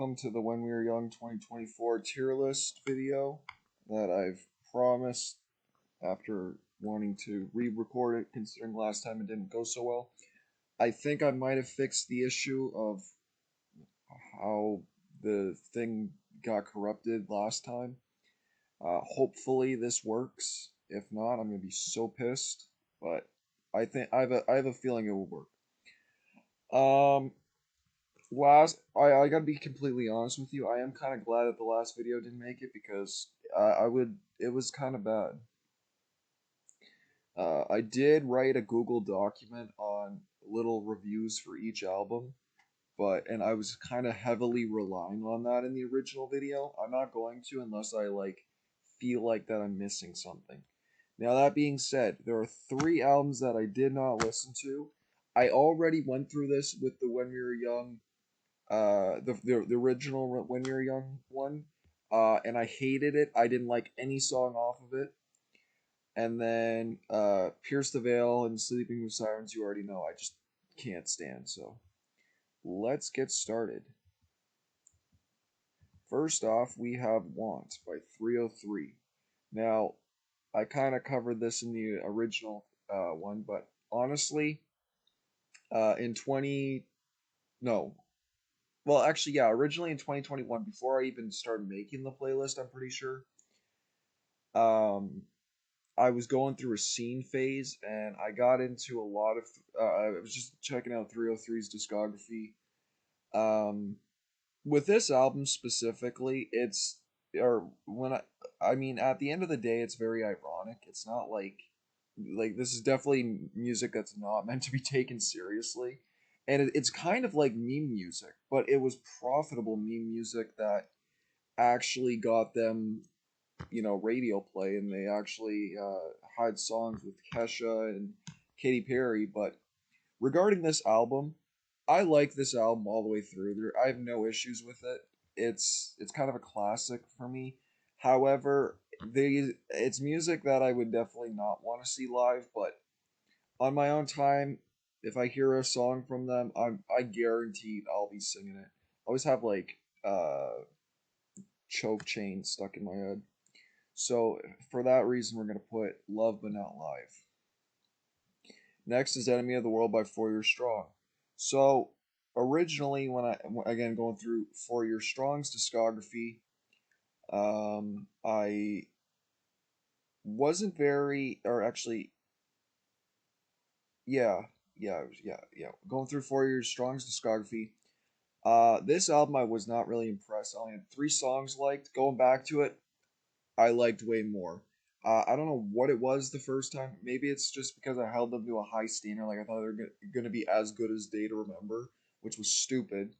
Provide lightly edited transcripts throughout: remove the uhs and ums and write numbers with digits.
welcome to the When We Were Young 2024 tier list video that I've promised after wanting to re-record it, considering last time it didn't go so well. I think I might have fixed the issue of how the thing got corrupted last time. Hopefully this works. If not, I'm gonna be so pissed. But I have a feeling it will work. Um, I gotta be completely honest with you. I am kind of glad that the last video didn't make it because it was kind of bad. I did write a Google document on little reviews for each album, and I was kind of heavily relying on that in the original video. I'm not going to unless I feel like that I'm missing something. Now that being said, there are three albums that I did not listen to. I already went through this with the When We Were Young the original When We Were Young one, and I hated it. I didn't like any song off of it. And then Pierce the Veil and Sleeping with Sirens, you already know I just can't stand. So let's get started. First off, we have Want by 303. Now, I kind of covered this in the original one, but honestly, in 20, no, well, actually, yeah, originally in 2021, before I even started making the playlist, I'm pretty sure, um, I was going through a scene phase and I got into a lot of, I was just checking out 303's discography. Um, with this album specifically, I mean, at the end of the day, it's very ironic. It's not like this is definitely music that's not meant to be taken seriously, and it's kind of like meme music, but it was profitable meme music that actually got them, radio play, and they actually had songs with Kesha and Katy Perry. But regarding this album, I like this album all the way through. I have no issues with it. It's kind of a classic for me. However, it's music that I would definitely not want to see live. But on my own time, if I hear a song from them, I guaranteed I'll be singing it. I always have choke chain stuck in my head. So for that reason, we're gonna put Love But Not Live. Next is Enemy of the World by 4 Year Strong. So originally, again going through 4 Year Strong's discography, I wasn't very, or actually, yeah, yeah. Going through 4 Year Strong's discography, this album I was not really impressed. I only had three songs liked. Going back to it, I liked way more. I don't know what it was the first time. Maybe it's just because I held them to a high standard. Like I thought they were going to be as good as Day to Remember, which was stupid.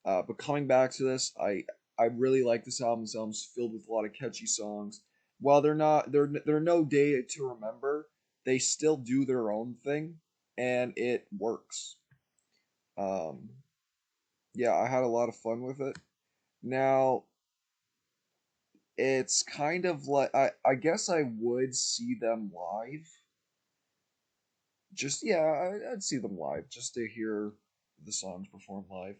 But coming back to this, I really like this album. This album's filled with a lot of catchy songs. While they're no Day to Remember, they still do their own thing, and it works. Um, yeah, I had a lot of fun with it. Now, it's kind of like I guess I would see them live. Just yeah, I'd see them live just to hear the songs performed live.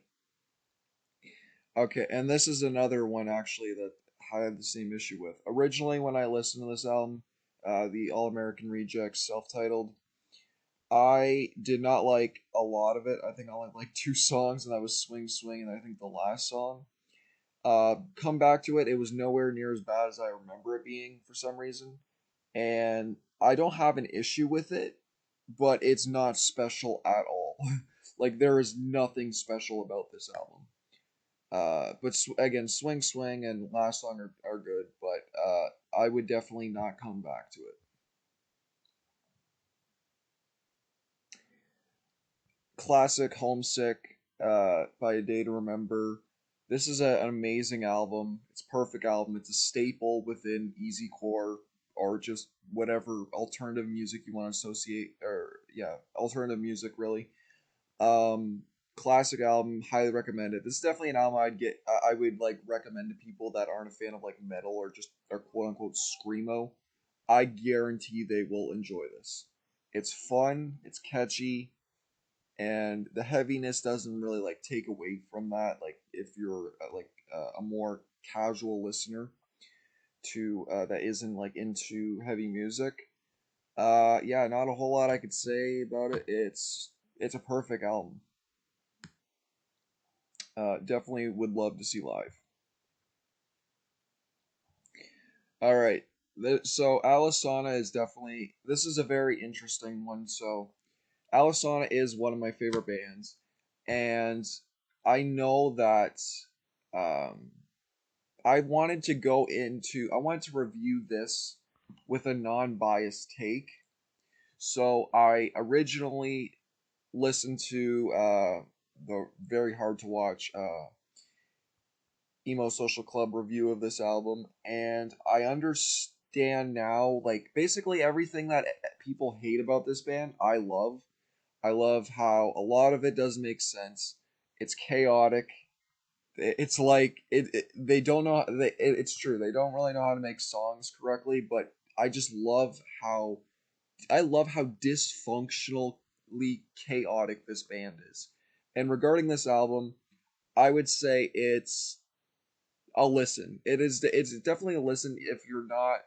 Okay, and this is another one actually that I had the same issue with. Originally, when I listened to this album, the All American Rejects self-titled, I did not like a lot of it. I think I only like two songs, and that was Swing Swing, and I think the last song. Come back to it, it was nowhere near as bad as I remember it being for some reason. And I don't have an issue with it, but it's not special at all. Like there is nothing special about this album. But again, Swing Swing and Last Song are good, but I would definitely not come back to it. Classic Homesick by A Day to Remember. This is an amazing album. It's a perfect album. It's a staple within easycore or just whatever alternative music you want to associate, or yeah, alternative music really. Um, Classic album, highly recommend it. This is definitely an album I would like recommend to people that aren't a fan of like metal or just are quote unquote screamo. I guarantee they will enjoy this. It's fun, it's catchy, and the heaviness doesn't really like take away from that. Like if you're a more casual listener to that isn't like into heavy music. Yeah, not a whole lot I could say about it. It's a perfect album. Definitely would love to see live. All right. So Alisana is definitely this is a very interesting one. So Alisana is one of my favorite bands, and I know that um, I wanted to review this with a non-biased take. So I originally listened to the very hard to watch Emo Social Club review of this album, and I understand now, like, basically everything that people hate about this band, I love. I love how a lot of it does make sense. It's chaotic. It's like they don't know. It's true. They don't really know how to make songs correctly, but I just love how dysfunctionally chaotic this band is. And regarding this album, I would say it's a listen. It's definitely a listen if you're not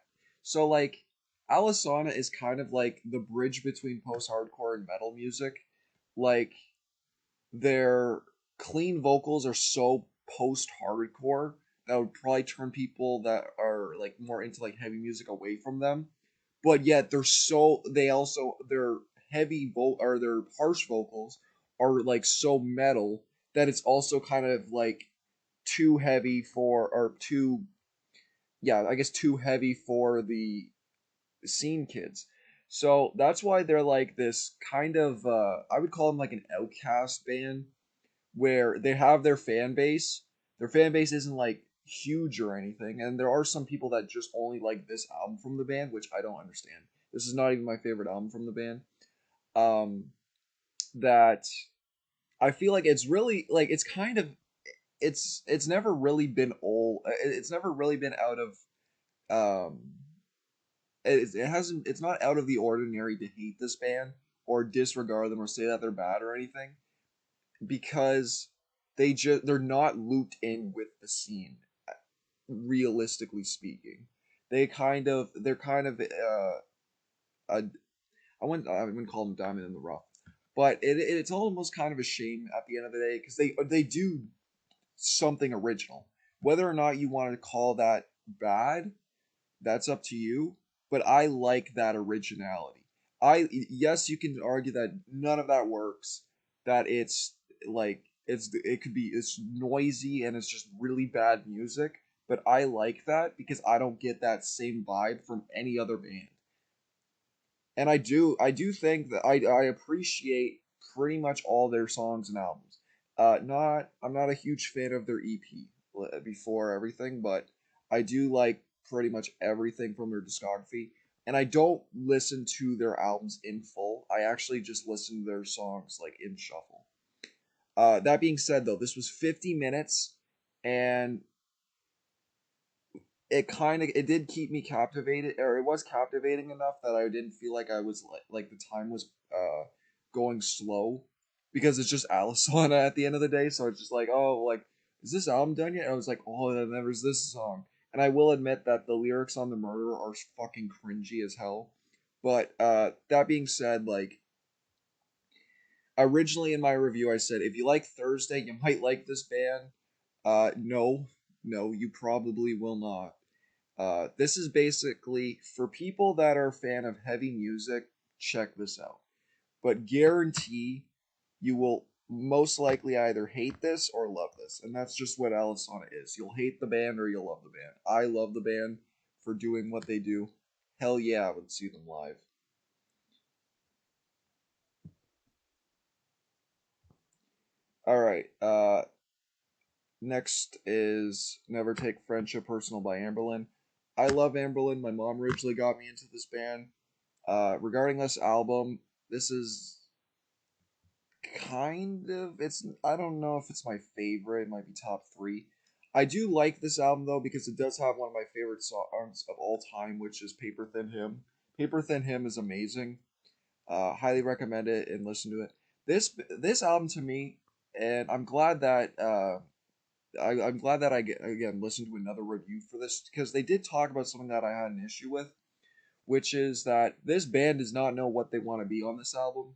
so like Alisana is kind of like the bridge between post-hardcore and metal music. Like their clean vocals are so post-hardcore that would probably turn people that are like more into like heavy music away from them. But yet their or their harsh vocals are like so metal that it's also kind of like too heavy for or too yeah, I guess too heavy for the scene kids. So that's why they're like this kind of I would call them like an outcast band where they have their fan base. Their fan base isn't like huge or anything, and there are some people that just only like this album from the band, which I don't understand. This is not even my favorite album from the band. Um, that I feel like it's really like it's kind of it's never really been old. It's never really been out of um. It hasn't. It's not out of the ordinary to hate this band or disregard them or say that they're bad or anything because they're not looped in with the scene realistically speaking. They're kind of a I wouldn't call them diamond in the rough, but it's almost kind of a shame at the end of the day because they do something original. Whether or not you want to call that bad, that's up to you. But I like that originality. Yes, you can argue that none of that works. That it's noisy and it's just really bad music. But I like that because I don't get that same vibe from any other band. And I do think that I appreciate pretty much all their songs and albums. Not I'm not a huge fan of their EP before everything, but I do like pretty much everything from their discography. And I don't listen to their albums in full. I actually just listen to their songs like in shuffle. That being said, though, this was 50 minutes, and it did keep me captivated, or it was captivating enough that I didn't feel like I was like the time was going slow because it's just Alisana at the end of the day. So it's just like, oh, like is this album done yet? And I was like, oh, then there's this song, and I will admit that the lyrics on the Murderer are fucking cringy as hell. But that being said, like originally in my review, I said if you like Thursday, you might like this band. No, no, you probably will not. This is basically for people that are a fan of heavy music. Check this out, but guarantee you will most likely either hate this or love this, and that's just what Alisana is. You'll hate the band or you'll love the band. I love the band for doing what they do. Hell yeah, I would see them live. All right. Next is Never Take Friendship Personal by Amberlin. I love Amberlin. My mom originally got me into this band. Regarding this album, this is kind of it's I don't know if it's my favorite. It might be top three. I do like this album though because it does have one of my favorite songs of all time, which is Paper Thin Hymn. Paper Thin Hymn is amazing. Highly recommend it and listen to it. This album to me, and I'm glad that I'm glad that I again listened to another review for this because they did talk about something that I had an issue with, which is that this band does not know what they want to be on this album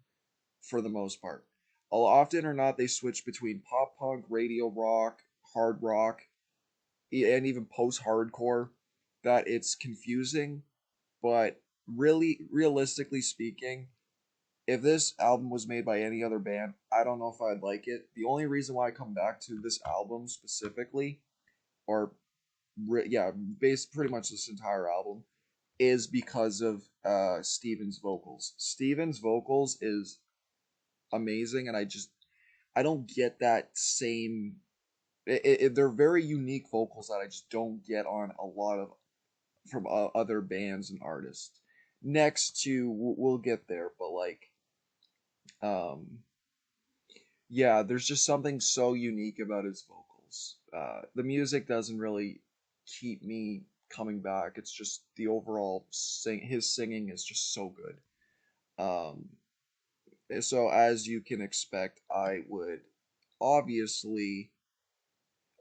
for the most part. Often or not, they switch between pop punk, radio rock, hard rock, and even post hardcore. That it's confusing, but really, realistically speaking, if this album was made by any other band, I don't know if I'd like it. The only reason why I come back to this album specifically, or yeah, based pretty much this entire album, is because of Steven's vocals. Steven's vocals is amazing, and I don't get that same. They're very unique vocals that I just don't get on a lot of from other bands and artists. Next to we'll get there, but like um yeah, there's just something so unique about his vocals. The music doesn't really keep me coming back. It's just the overall his singing is just so good. Um, so as you can expect, I would obviously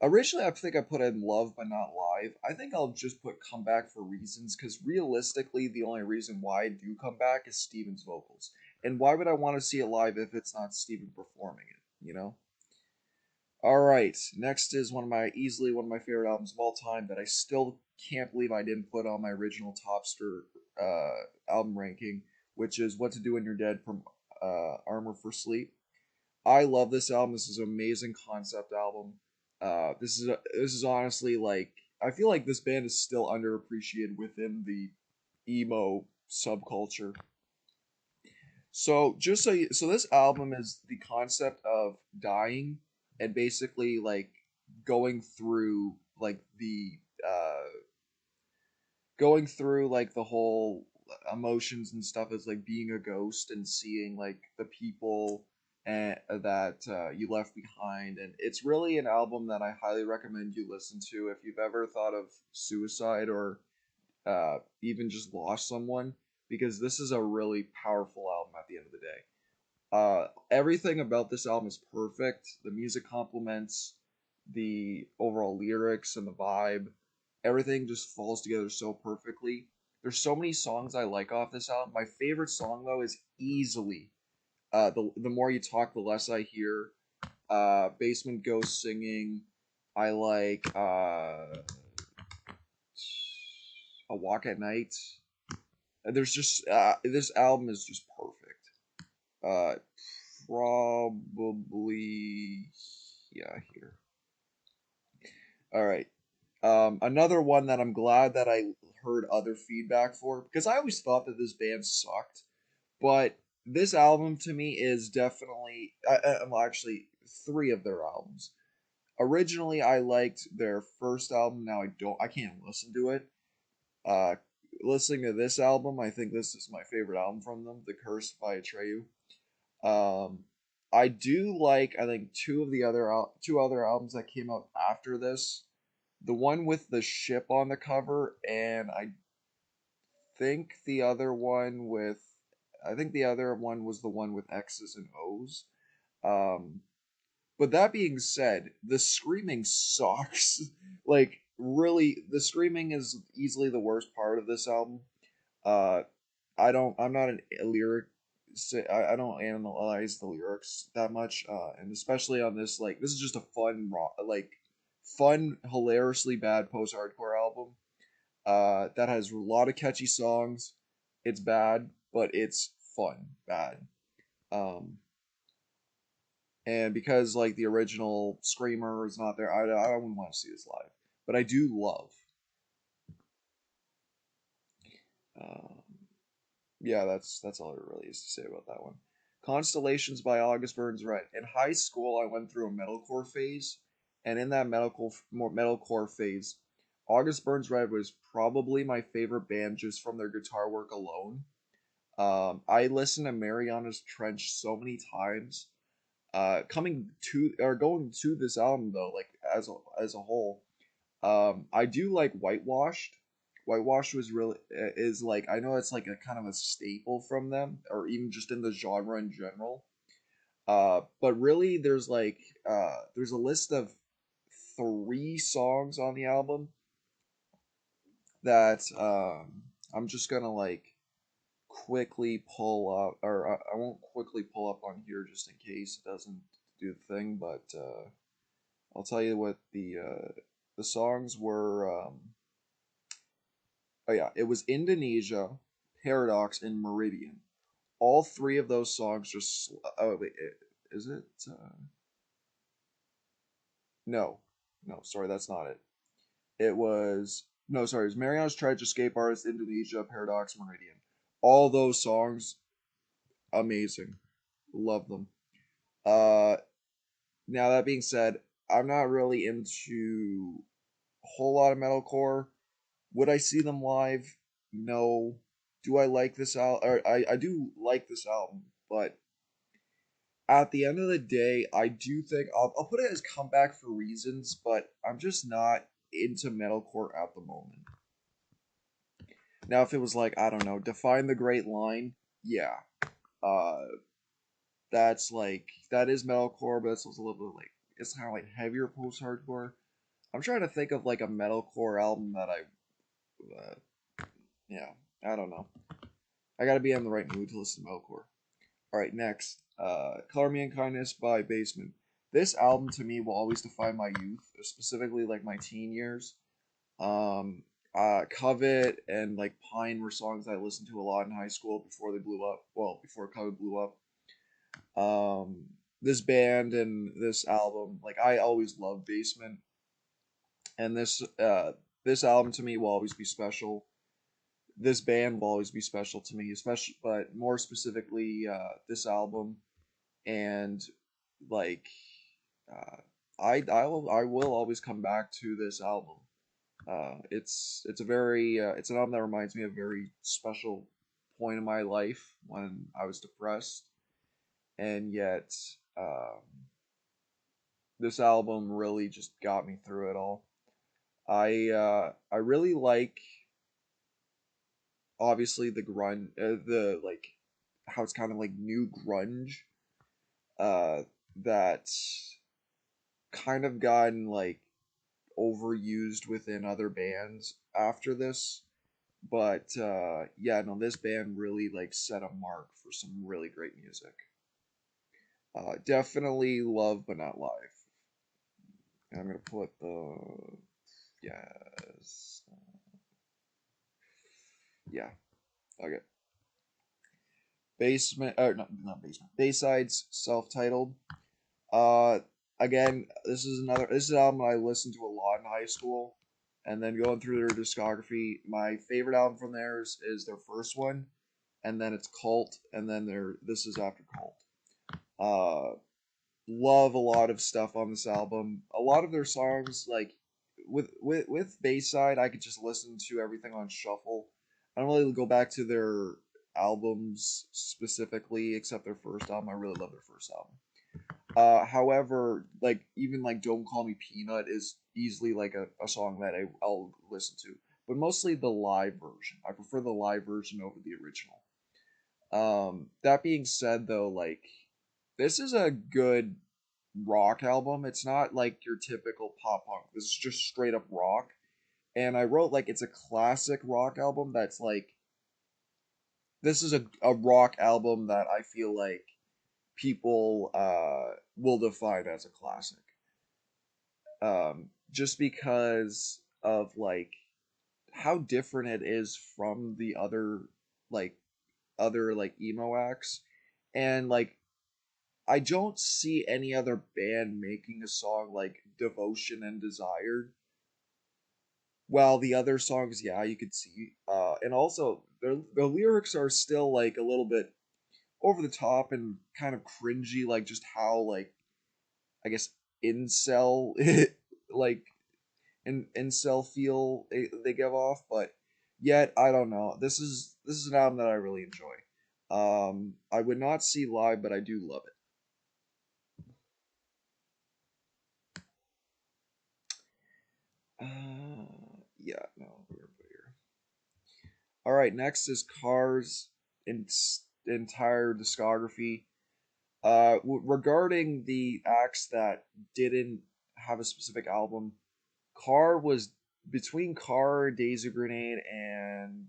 originally I think I put in love but not live. I think I'll just put come back for reasons because realistically the only reason why I do come back is Steven's vocals. And why would I want to see it live if it's not Steven performing it, you know? All right, next is easily one of my favorite albums of all time that I still can't believe I didn't put on my original Topster album ranking, which is "What to Do When You're Dead" from Armor for Sleep. I love this album. This is an amazing concept album. This is honestly like I feel like this band is still underappreciated within the emo subculture. So so this album is the concept of dying and basically like going through like the going through like the whole emotions and stuff as like being a ghost and seeing like the people that you left behind, and it's really an album that I highly recommend you listen to if you've ever thought of suicide or even just lost someone, because this is a really powerful album at the end of the day. Everything about this album is perfect. The music complements the overall lyrics and the vibe. Everything just falls together so perfectly. There's so many songs I like off this album. My favorite song though is easily the more you talk, the less I hear. Basement Ghost singing. I like A Walk at Night. There's just this album is just perfect. Uh, Probably yeah here. All right. Another one that I'm glad that I heard other feedback for because I always thought that this band sucked, but this album to me is definitely well, actually three of their albums. Originally, I liked their first album. Now I don't. I can't listen to it. Uh, Listening to this album, I think this is my favorite album from them, "The Curse by Atreyu." Um, I do like I think two other albums that came out after this. The one with the ship on the cover, and think the other one with I think the other one was the one with X's and O's. Um, but that being said, the screaming sucks. Like really, the screaming is easily the worst part of this album. Uh, I'm not a lyric. I don't analyze the lyrics that much, and especially on this. Like, this is just a fun, fun, hilariously bad post-hardcore album. That has a lot of catchy songs. It's bad, but it's fun. Bad. Um, and because like the original Screamer is not there, I wouldn't want to see this live. But I do love. Uh, yeah, that's all there really is to say about that one. Constellations by August Burns Red. In high school, I went through a metalcore phase, and in that more metalcore phase, August Burns Red was probably my favorite band just from their guitar work alone. I listened to Mariana's Trench so many times. Coming to or going to this album though, like as a whole, I do like Whitewashed. Whitewashed was really is like I know it's like a kind of a staple from them, or even just in the genre in general. But really, there's a list of three songs on the album that I'm just gonna like quickly pull up, or I won't quickly pull up on here just in case it doesn't do the thing, but I'll tell you what the songs were. Oh yeah, it was Indonesia, Paradox, and Meridian. All three of those songs just. Oh wait, is it? No, no, sorry, that's not it. It was no, sorry, it was Mariana's Tragic Escape Artist, Indonesia, Paradox, Meridian. All those songs, amazing, love them. Uh, Now that being said, I'm not really into a whole lot of metalcore. Would I see them live? No. Do I like this album? I do like this album, but at the end of the day, I do think I'll put it as comeback for reasons, but I'm just not into metalcore at the moment. Now, if it was like, I don't know, Define the Great Line, yeah. Uh, that is metalcore, but it's also a little bit like, it's kind of like heavier post hardcore. I'm trying to think of like a metalcore album that uh, yeah, I don't know. I gotta be in the right mood to listen to metalcore. All right, next, Color Me in Kindness by Basement. This album to me will always define my youth, specifically like my teen years. Um, Covet and like Pine were songs I listened to a lot in high school before they blew up. Well, before Covet blew up. This band and this album, like I always loved Basement, and this album to me will always be special. This band will always be special to me, especially, but more specifically, this album and like uh, I will always come back to this album. It's a very it's an album that reminds me of a very special point in my life when I was depressed, and yet um, this album really just got me through it all. I really like obviously the grunge, the like how it's kind of like new grunge, uh, that kind of gotten like overused within other bands after this. But yeah, no, this band really like set a mark for some really great music. Definitely love, but not live. And I'm gonna put the yes, yeah, okay. Basement, or not basement. Bayside's self-titled. Uh, Again, this is an album I listened to a lot in high school, and then going through their discography, my favorite album from theirs is their first one, and then it's Cult, and then this is after Cult. Uh, Love a lot of stuff on this album. A lot of their songs, like with Bayside, I could just listen to everything on shuffle. I don't really go back to their albums specifically, except their first album. I really love their first album. However, like even like "Don't Call Me Peanut" is easily like a song that I'll listen to, but mostly the live version. I prefer the live version over the original. That being said, though, like this is a good rock album. It's not like your typical pop punk. This is just straight up rock. And I wrote like it's a classic rock album that's like this is a rock album that I feel like people will define as a classic. Just because of like how different it is from the like other like emo acts, and like I don't see any other band making a song like Devotion and Desired. While the other songs, yeah, you could see, and also the lyrics are still like a little bit over the top and kind of cringy, like just how like I guess incel like incel feel they give off, but yet I don't know. This is an album that I really enjoy. I would not see live, but I do love it. Yeah, no, we're here. All right, next is Cars' entire discography. Regarding the acts that didn't have a specific album, Car was between Car, Daisy Grenade, and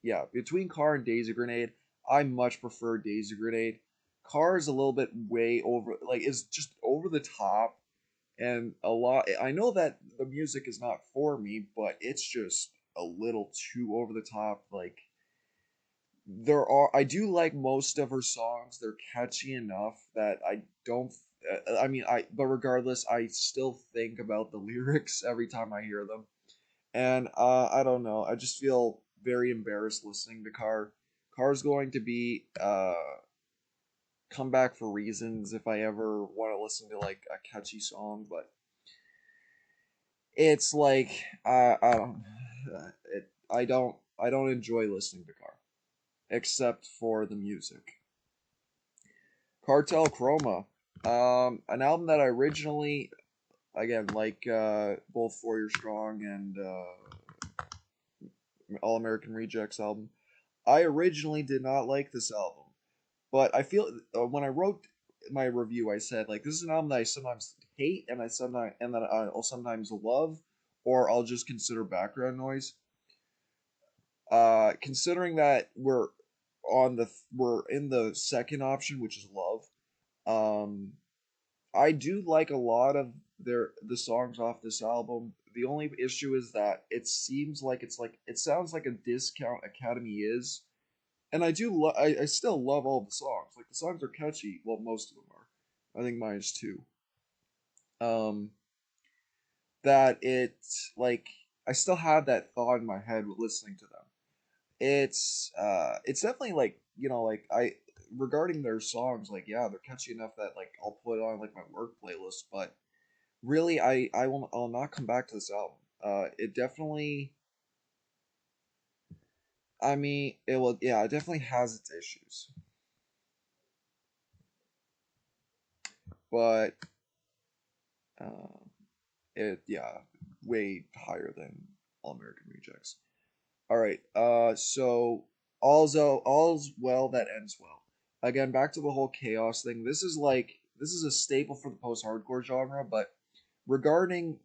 yeah, between Car and Daisy Grenade, I much prefer Daisy Grenade. Car is a little bit way over, like it's just over the top, and a lot. I know that the music is not for me, but it's just a little too over the top. Like I do like most of her songs. They're catchy enough that I don't. I mean, but regardless, I still think about the lyrics every time I hear them, and I don't know. I just feel very embarrassed listening to Car. Car's going to be come back for reasons if I ever want to listen to like a catchy song, but it's like I don't I don't enjoy listening to Car except for the music. Cartel Chroma, an album that I originally again like both Four Year Strong and All American Rejects album. I originally did not like this album, but I feel when I wrote my review, I said like this is an album that I sometimes hate and that I'll sometimes love, or I'll just consider background noise. Considering that we're in the second option, which is love. Um, I do like a lot of the songs off this album. The only issue is that it seems like it sounds like a discount Academy is, and I still love all the songs. Like the songs are catchy. Well, most of them are. I think mine is too. Um, that like I still have that thought in my head listening to them. It's definitely like like I regarding their songs like yeah they're catchy enough that like I'll put it on like my work playlist, but really I'll not come back to this album. It definitely I mean it will yeah it definitely has its issues, but uh, it yeah way higher than All American Rejects. All right. So all's well that ends well. Again, back to the whole chaos thing. This is a staple for the post-hardcore genre, but regarding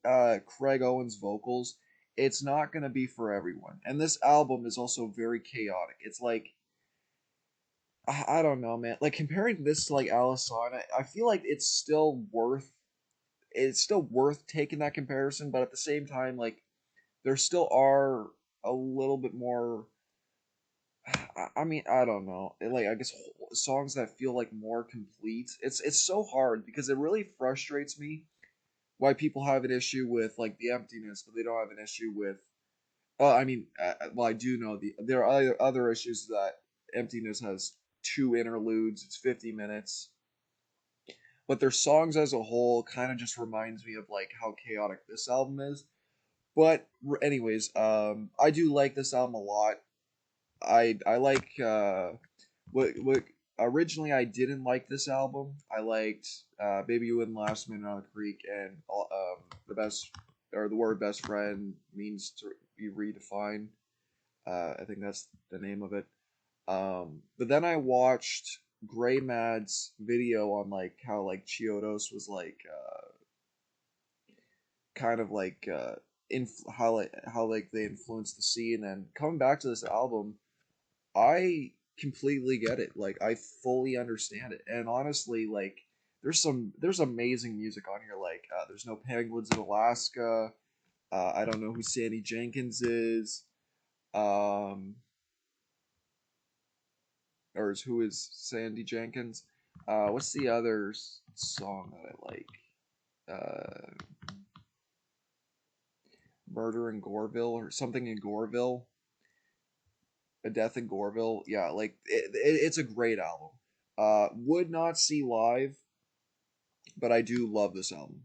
Craig Owens' vocals, it's not gonna be for everyone. And this album is also very chaotic. It's like I don't know, man. Like comparing this to like Alisana, I feel like it's still worth taking that comparison, but at the same time, like there still are a little bit more I mean, I don't know. Like, I guess songs that feel like more complete. It's so hard because it really frustrates me why people have an issue with like the emptiness, but they don't have an issue with. I mean, well, I do know there are other issues that emptiness has two interludes. It's 50 minutes, but their songs as a whole kind of just reminds me of like how chaotic this album is. But anyways, I do like this album a lot. I like what originally I didn't like this album. I liked Baby You Wouldn't Last Minute on the Creek and the best or the word best friend means to be redefined. I think that's the name of it. But then I watched Gray Mad's video on like how like Chiodos was like kind of like how like they influenced the scene and coming back to this album I completely get it. Like I fully understand it. And honestly, like there's amazing music on here. Like there's no penguins in Alaska. I don't know who Sandy Jenkins is. Um, who is Sandy Jenkins? What's the other song that I like? Murder in Goreville or something in Goreville. A Death in Goreville. Yeah, like it's a great album. Would not see live, but I do love this album.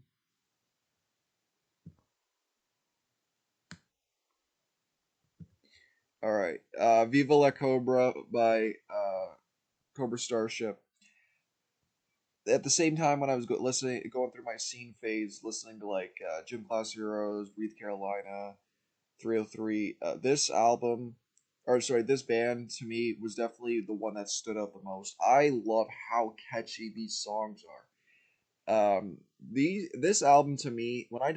All right. Viva la Cobra by Cobra Starship. At the same time, when I was going through my scene phase, listening to like Gym Class Heroes, Breathe Carolina, 303, this album, or sorry, this band to me was definitely the one that stood out the most. I love how catchy these songs are. this album to me, when I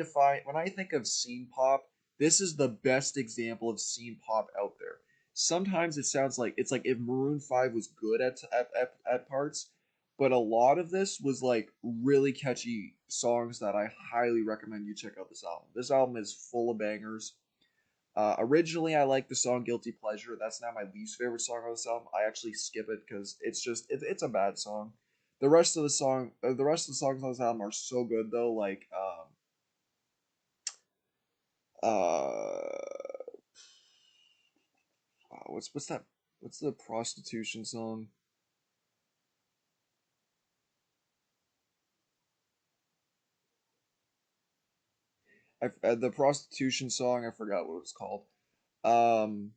think of scene pop, this is the best example of scene pop out there. Sometimes it sounds like it's like if Maroon 5 was good at parts, but a lot of this was like really catchy songs that I highly recommend you check out this album. This album is full of bangers. Originally, I liked the song "Guilty Pleasure." That's now my least favorite song on this album. I actually skip it because it's a bad song. The rest of the songs on this album are so good though. Like what's that? What's the prostitution song? The prostitution song. I forgot what it was called. Um.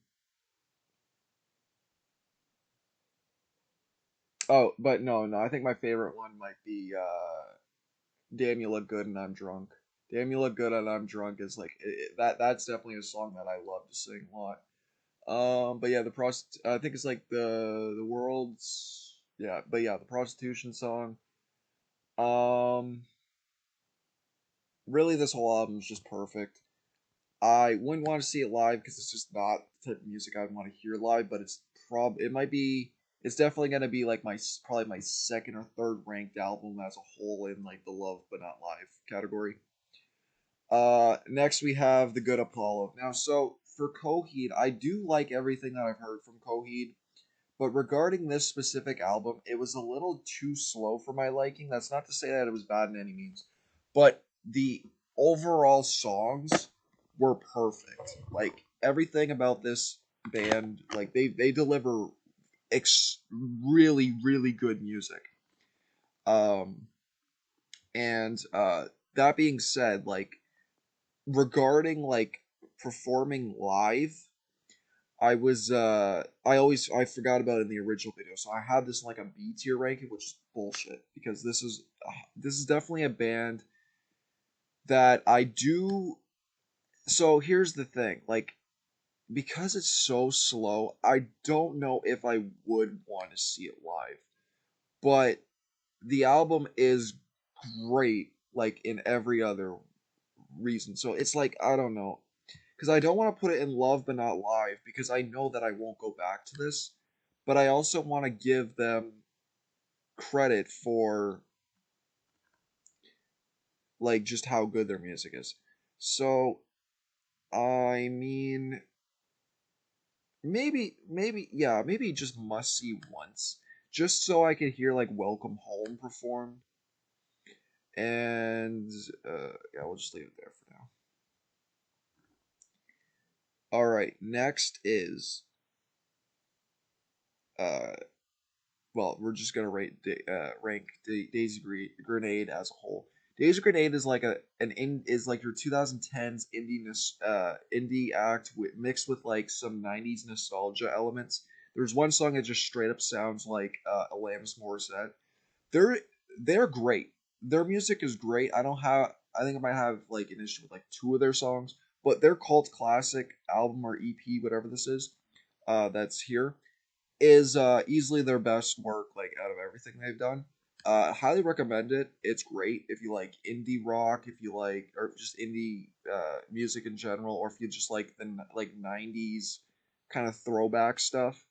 Oh, but no. I think my favorite one might be "Damn You Look Good and I'm Drunk." "Damn You Look Good and I'm Drunk" is like that's definitely a song that I love to sing a lot. But yeah, I think it's like the world's yeah, but yeah, the prostitution song. Um, really, this whole album is just perfect. I wouldn't want to see it live because it's just not the type of music I'd want to hear live. But it might be it's definitely gonna be like probably my second or third ranked album as a whole in like the love but not live category. Next we have The Good Apollo. Now, so for Coheed, I do like everything that I've heard from Coheed. But regarding this specific album, it was a little too slow for my liking. That's not to say that it was bad in any means, but the overall songs were perfect. Like everything about this band, like they deliver really good music. Um, and that being said, like regarding like performing live, I forgot about it in the original video, so I had this in, like a B tier ranking, which is bullshit because this is definitely a band that I do. So here's the thing, like because it's so slow, I don't know if I would want to see it live, but the album is great, like in every other reason. So it's like I don't know, because I don't want to put it in love but not live because I know that I won't go back to this, but I also want to give them credit for like just how good their music is. So I mean, maybe just must see once, just so I could hear like Welcome Home performed, and yeah, we'll just leave it there for now. All right, next is uh well, we're just gonna rank Grenade as a whole. Daisy Grenade is like is like your 2010s indie act mixed with like some 90s nostalgia elements. There's one song that just straight up sounds like Alanis Morissette. They're they're great. Their music is great. I think I might have like an issue with like two of their songs, but their cult classic album or EP, whatever this is, that's here is easily their best work like out of everything they've done. Highly recommend it. It's great if you like indie rock, if you like or just indie music in general, or if you just like the like '90s kind of throwback stuff.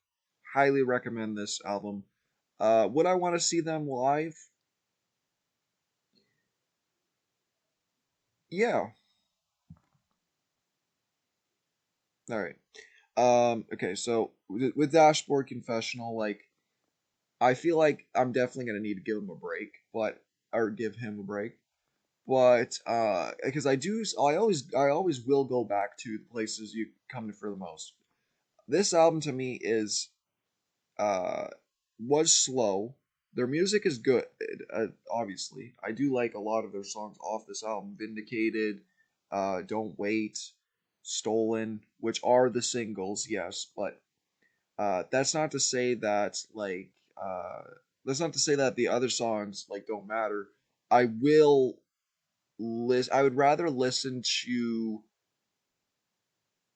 Highly recommend this album. Would I want to see them live? Yeah. All right. Okay. So with Dashboard Confessional, like I feel like I'm definitely gonna need to give him a break, but or give him a break. But because I always will go back to the places you come to for the most. This album to me is uh was slow. Their music is good, obviously. I do like a lot of their songs off this album. Vindicated, Don't Wait, Stolen, which are the singles, yes, but that's not to say that uh that's not to say that the other songs like don't matter. I will I would rather listen to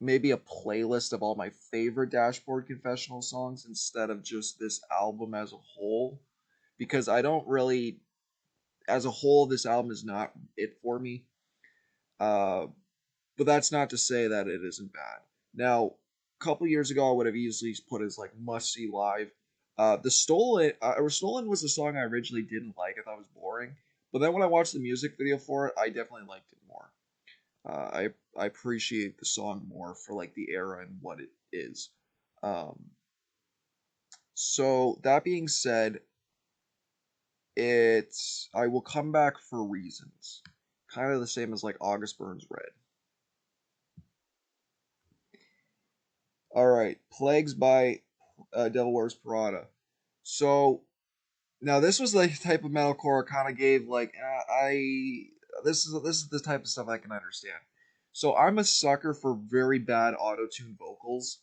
maybe a playlist of all my favorite Dashboard Confessional songs instead of just this album as a whole because I don't really as a whole, this album is not it for me. Uh, but that's not to say that it isn't bad. Now, a couple years ago, I would have easily put as like must see live. The Stolen, or Stolen was the song I originally didn't like. I thought it was boring. But then when I watched the music video for it, I definitely liked it more. I appreciate the song more for like the era and what it is. Um, so that being said, it's I will come back for reasons. Kind of the same as like August Burns Red. All right, Plagues by Devil Wears Prada. So now this was the type of metalcore I kind of gave like I this is the type of stuff I can understand. So I'm a sucker for very bad auto tune vocals,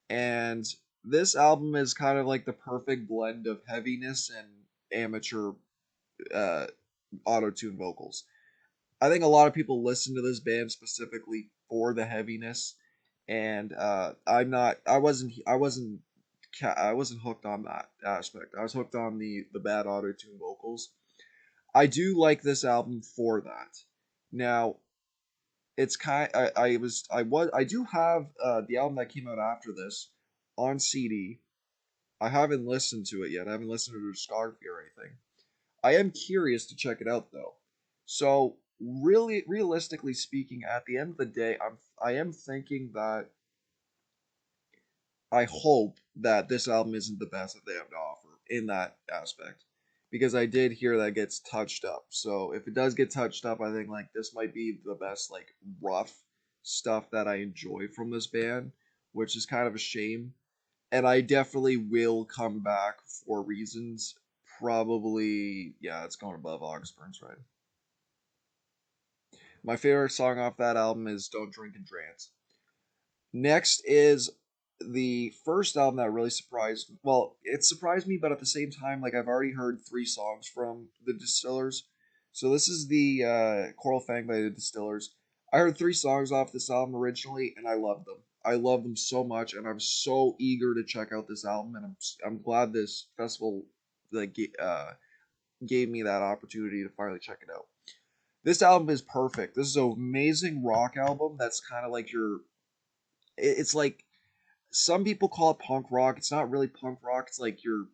and this album is kind of like the perfect blend of heaviness and amateur uh, auto tune vocals. I think a lot of people listen to this band specifically for the heaviness, and I'm not. I wasn't hooked on that aspect. I was hooked on the bad auto tune vocals. I do like this album for that. Now it's kind. I do have the album that came out after this on CD. I haven't listened to it yet. I haven't listened to the discography or anything. I am curious to check it out though. So really, realistically speaking, at the end of the day, I am thinking that I hope that this album isn't the best that they have to offer in that aspect, because I did hear that gets touched up. So if it does get touched up, I think like this might be the best like rough stuff that I enjoy from this band, which is kind of a shame. And I definitely will come back for reasons. Probably, yeah, it's going above August Burns Red. My favorite song off that album is "Don't Drink and Trance." Next is the first album that really surprised. Well, it surprised me, but at the same time, like I've already heard three songs from the Distillers. So this is the Coral Fang by the Distillers. I heard three songs off this album originally, and I loved them. I love them so much, and I'm so eager to check out this album. And I'm glad this festival like gave me that opportunity to finally check it out. This album is perfect. This is an amazing rock album. That's kind of like your. It's like some people call it punk rock. It's not really punk rock. It's like your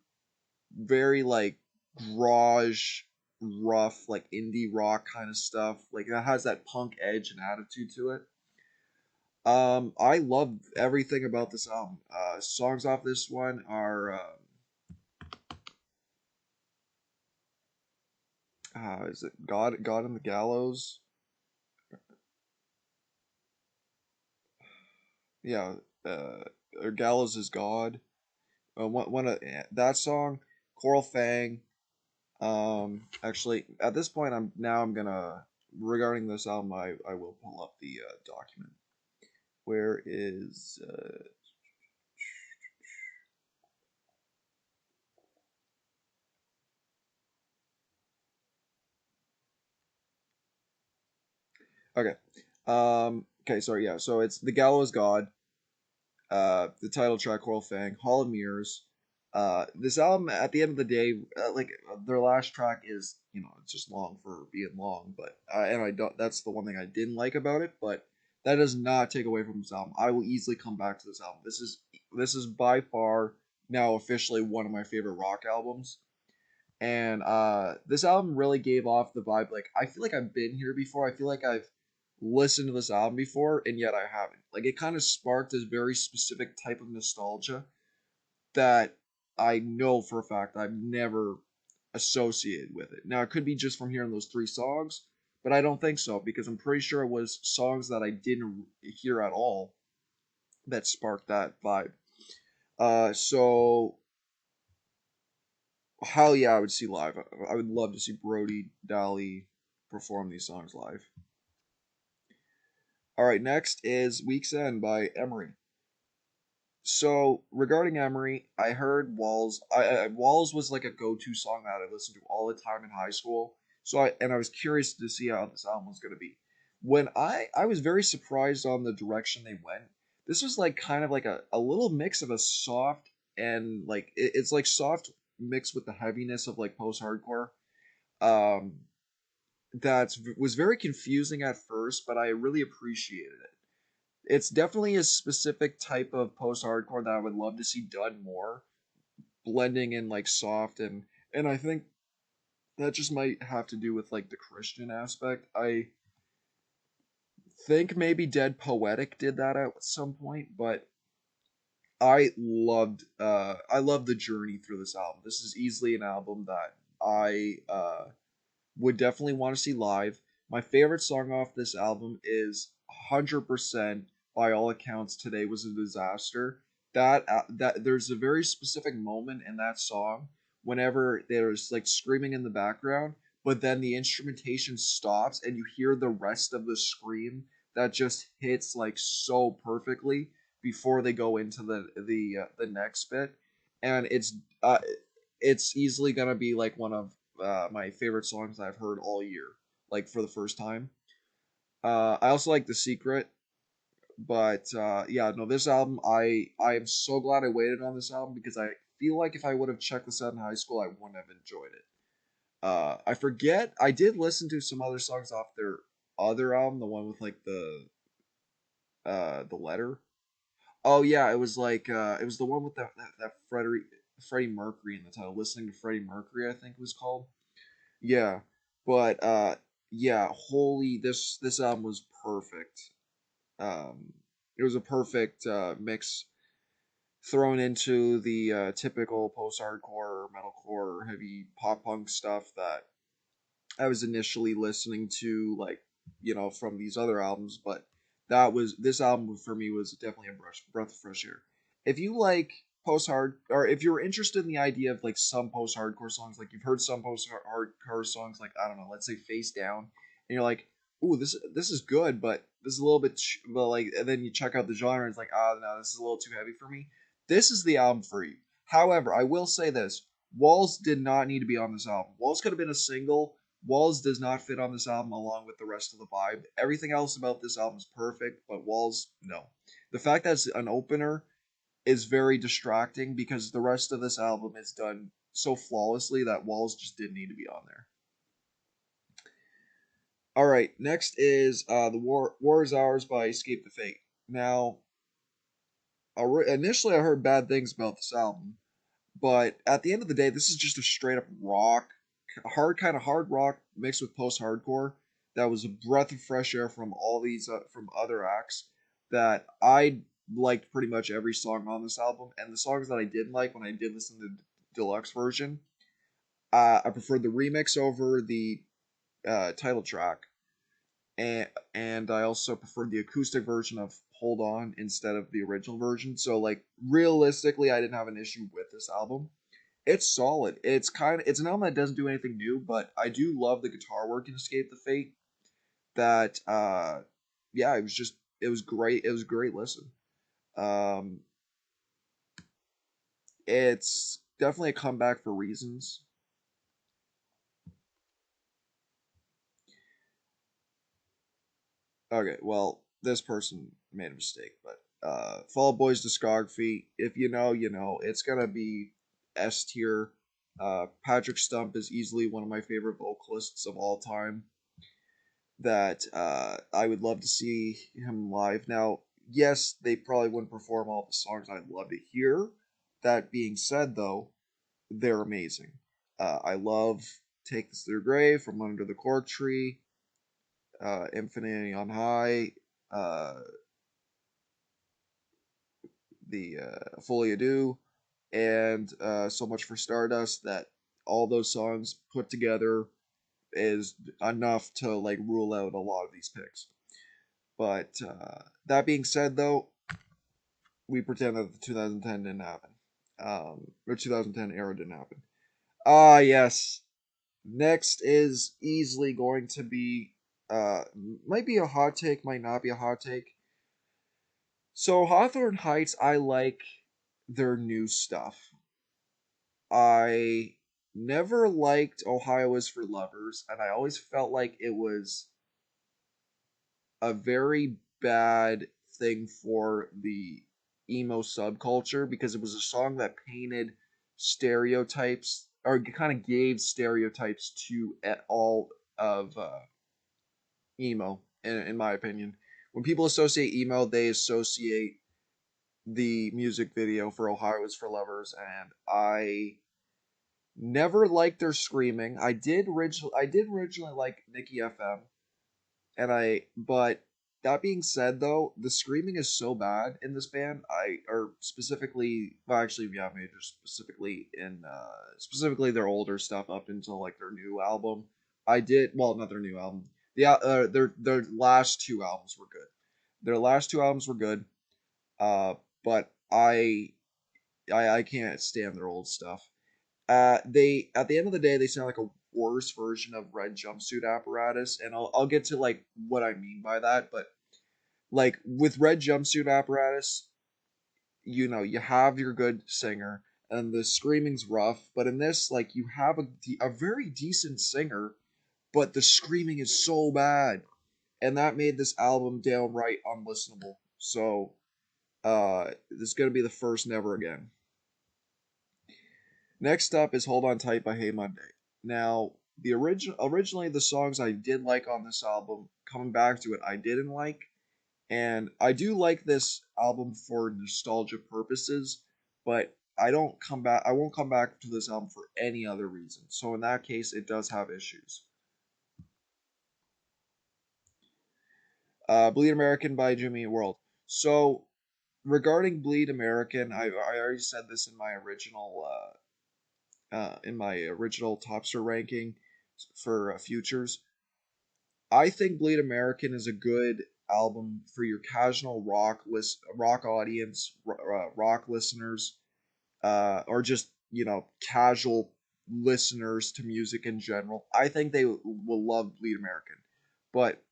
very like garage, rough, like indie rock kind of stuff. Like that has that punk edge and attitude to it. I love everything about this album. Songs off this one are is it God and the Gallows? Yeah, or Gallows is God. One of that song, Coral Fang. Actually, at this point, I'm gonna regarding this album, I will pull up the document. Where is okay. Okay, sorry, yeah. So it's The Gallows God, the title track Coral Fang, Hall of Mirrors. This album, at the end of the day, their last track is, it's just long for being long, but and I don't. That's the one thing I didn't like about it, but that does not take away from this album. I will easily come back to this album. This is by far now officially one of my favorite rock albums. And this album really gave off the vibe like I feel like I've been here before. I feel like I've listened to this album before, and yet I haven't. Like it kind of sparked this very specific type of nostalgia that I know for a fact I've never associated with it. Now it could be just from hearing those three songs, but I don't think so because I'm pretty sure it was songs that I didn't hear at all that sparked that vibe. So hell yeah, I would see live. I would love to see Brody Daly perform these songs live. All right, next is Week's End by Emery. So regarding Emery, I heard Walls. Walls was like a go-to song that I listened to all the time in high school. So I was curious to see how this album was going to be. When I was very surprised on the direction they went. This was like kind of like a little mix of a soft and like it's like soft mixed with the heaviness of like post-hardcore. Um, that was very confusing at first, but I really appreciated it. It's definitely a specific type of post-hardcore that I would love to see done more, blending in like soft and I think that just might have to do with like the Christian aspect. I think maybe Dead Poetic did that at some point, but I loved the journey through this album. This is easily an album that I would definitely want to see live. My favorite song off this album is 100% by all accounts Today Was a Disaster. That there's a very specific moment in that song whenever there's like screaming in the background, but then the instrumentation stops and you hear the rest of the scream that just hits like so perfectly before they go into the next bit, and uh it's easily gonna be like one of my favorite songs I've heard all year, like for the first time. I also like The Secret, but yeah, no, this album, I am so glad I waited on this album because I feel like if I would have checked this out in high school, I wouldn't have enjoyed it. I forget. I did listen to some other songs off their other album, the one with like the letter. Oh yeah, it was the one with that Freddie Mercury in the title. Listening to Freddie Mercury, I think it was called. Yeah, but yeah, holy, this album was perfect. Um, it was a perfect mix thrown into the typical post-hardcore, metalcore, heavy pop punk stuff that I was initially listening to, like, from these other albums, but this album for me was definitely a breath of fresh air. If you like post hard, or if you're interested in the idea of like some post hardcore songs, like you've heard some post hardcore songs, like I don't know, let's say Face Down, and you're like, ooh, this is good, but this is a little bit, but like, and then you check out the genre, and it's like, ah, no, this is a little too heavy for me. This is the album for you. However, I will say this: Walls did not need to be on this album. Walls could have been a single. Walls does not fit on this album along with the rest of the vibe. Everything else about this album is perfect, but Walls, no. The fact that it's an opener is very distracting because the rest of this album is done so flawlessly that Walls just didn't need to be on there. All right, next is the War is Ours by Escape the Fate. Now, initially I heard bad things about this album, but at the end of the day, this is just a straight up rock, hard rock mixed with post hardcore. That was a breath of fresh air from all these from other acts. That I liked pretty much every song on this album, and the songs that I didn't like when I did listen to the deluxe version, I preferred the remix over the title track, and I also preferred the acoustic version of Hold On instead of the original version. So like realistically, I didn't have an issue with this album. It's solid. It's an album that doesn't do anything new, but I do love the guitar work in Escape the Fate. That yeah, it was great. It was a great listen. Um it's definitely a comeback for reasons. Okay, well, this person made a mistake, but Fall Out Boy's discography, if you know, you know, it's gonna be S tier. Patrick Stump is easily one of my favorite vocalists of all time. That I would love to see him live. Now, yes, they probably wouldn't perform all the songs I'd love to hear. That being said, though, they're amazing. I love Take This to Your Grave, From Under the Cork Tree, Infinity on High, uh, the Folie à Deux, and So Much for Stardust. That all those songs put together is enough to like rule out a lot of these picks. But that being said, though, we pretend that the 2010 didn't happen. Or 2010 era didn't happen. Ah, yes. Next is easily going to be, might be a hot take, might not be a hot take. So, Hawthorne Heights, I like their new stuff. I never liked Ohio is for Lovers, and I always felt like it was a very bad thing for the emo subculture because it was a song that painted stereotypes or kind of gave stereotypes to all of emo, in my opinion. When people associate emo, they associate the music video for Ohio is for Lovers, and I never liked their screaming. I did originally like Nikki FM, and but that being said though, the screaming is so bad in this band. Or specifically, well, actually, yeah, major specifically in specifically their older stuff up until like their new album. I did well, not their new album. Their last two albums were good. Their last two albums were good. But I can't stand their old stuff. They at the end of the day they sound like a worse version of Red Jumpsuit Apparatus, and I'll get to like what I mean by that. But like with Red Jumpsuit Apparatus, you know you have your good singer and the screaming's rough, but in this like you have a very decent singer, but the screaming is so bad, and that made this album downright unlistenable. So this is gonna be the first Never Again. Next up is Hold On Tight by Hey Monday. Now, originally the songs I did like on this album, coming back to it, I didn't like, and I do like this album for nostalgia purposes, but I won't come back to this album for any other reason. So in that case, it does have issues. Bleed American by Jimmy Eat World. So regarding Bleed American, I already said this in my original Topster ranking for futures. I think Bleed American is a good album for your casual rock audience, rock listeners, or just casual listeners to music in general. I think they will love Bleed American. But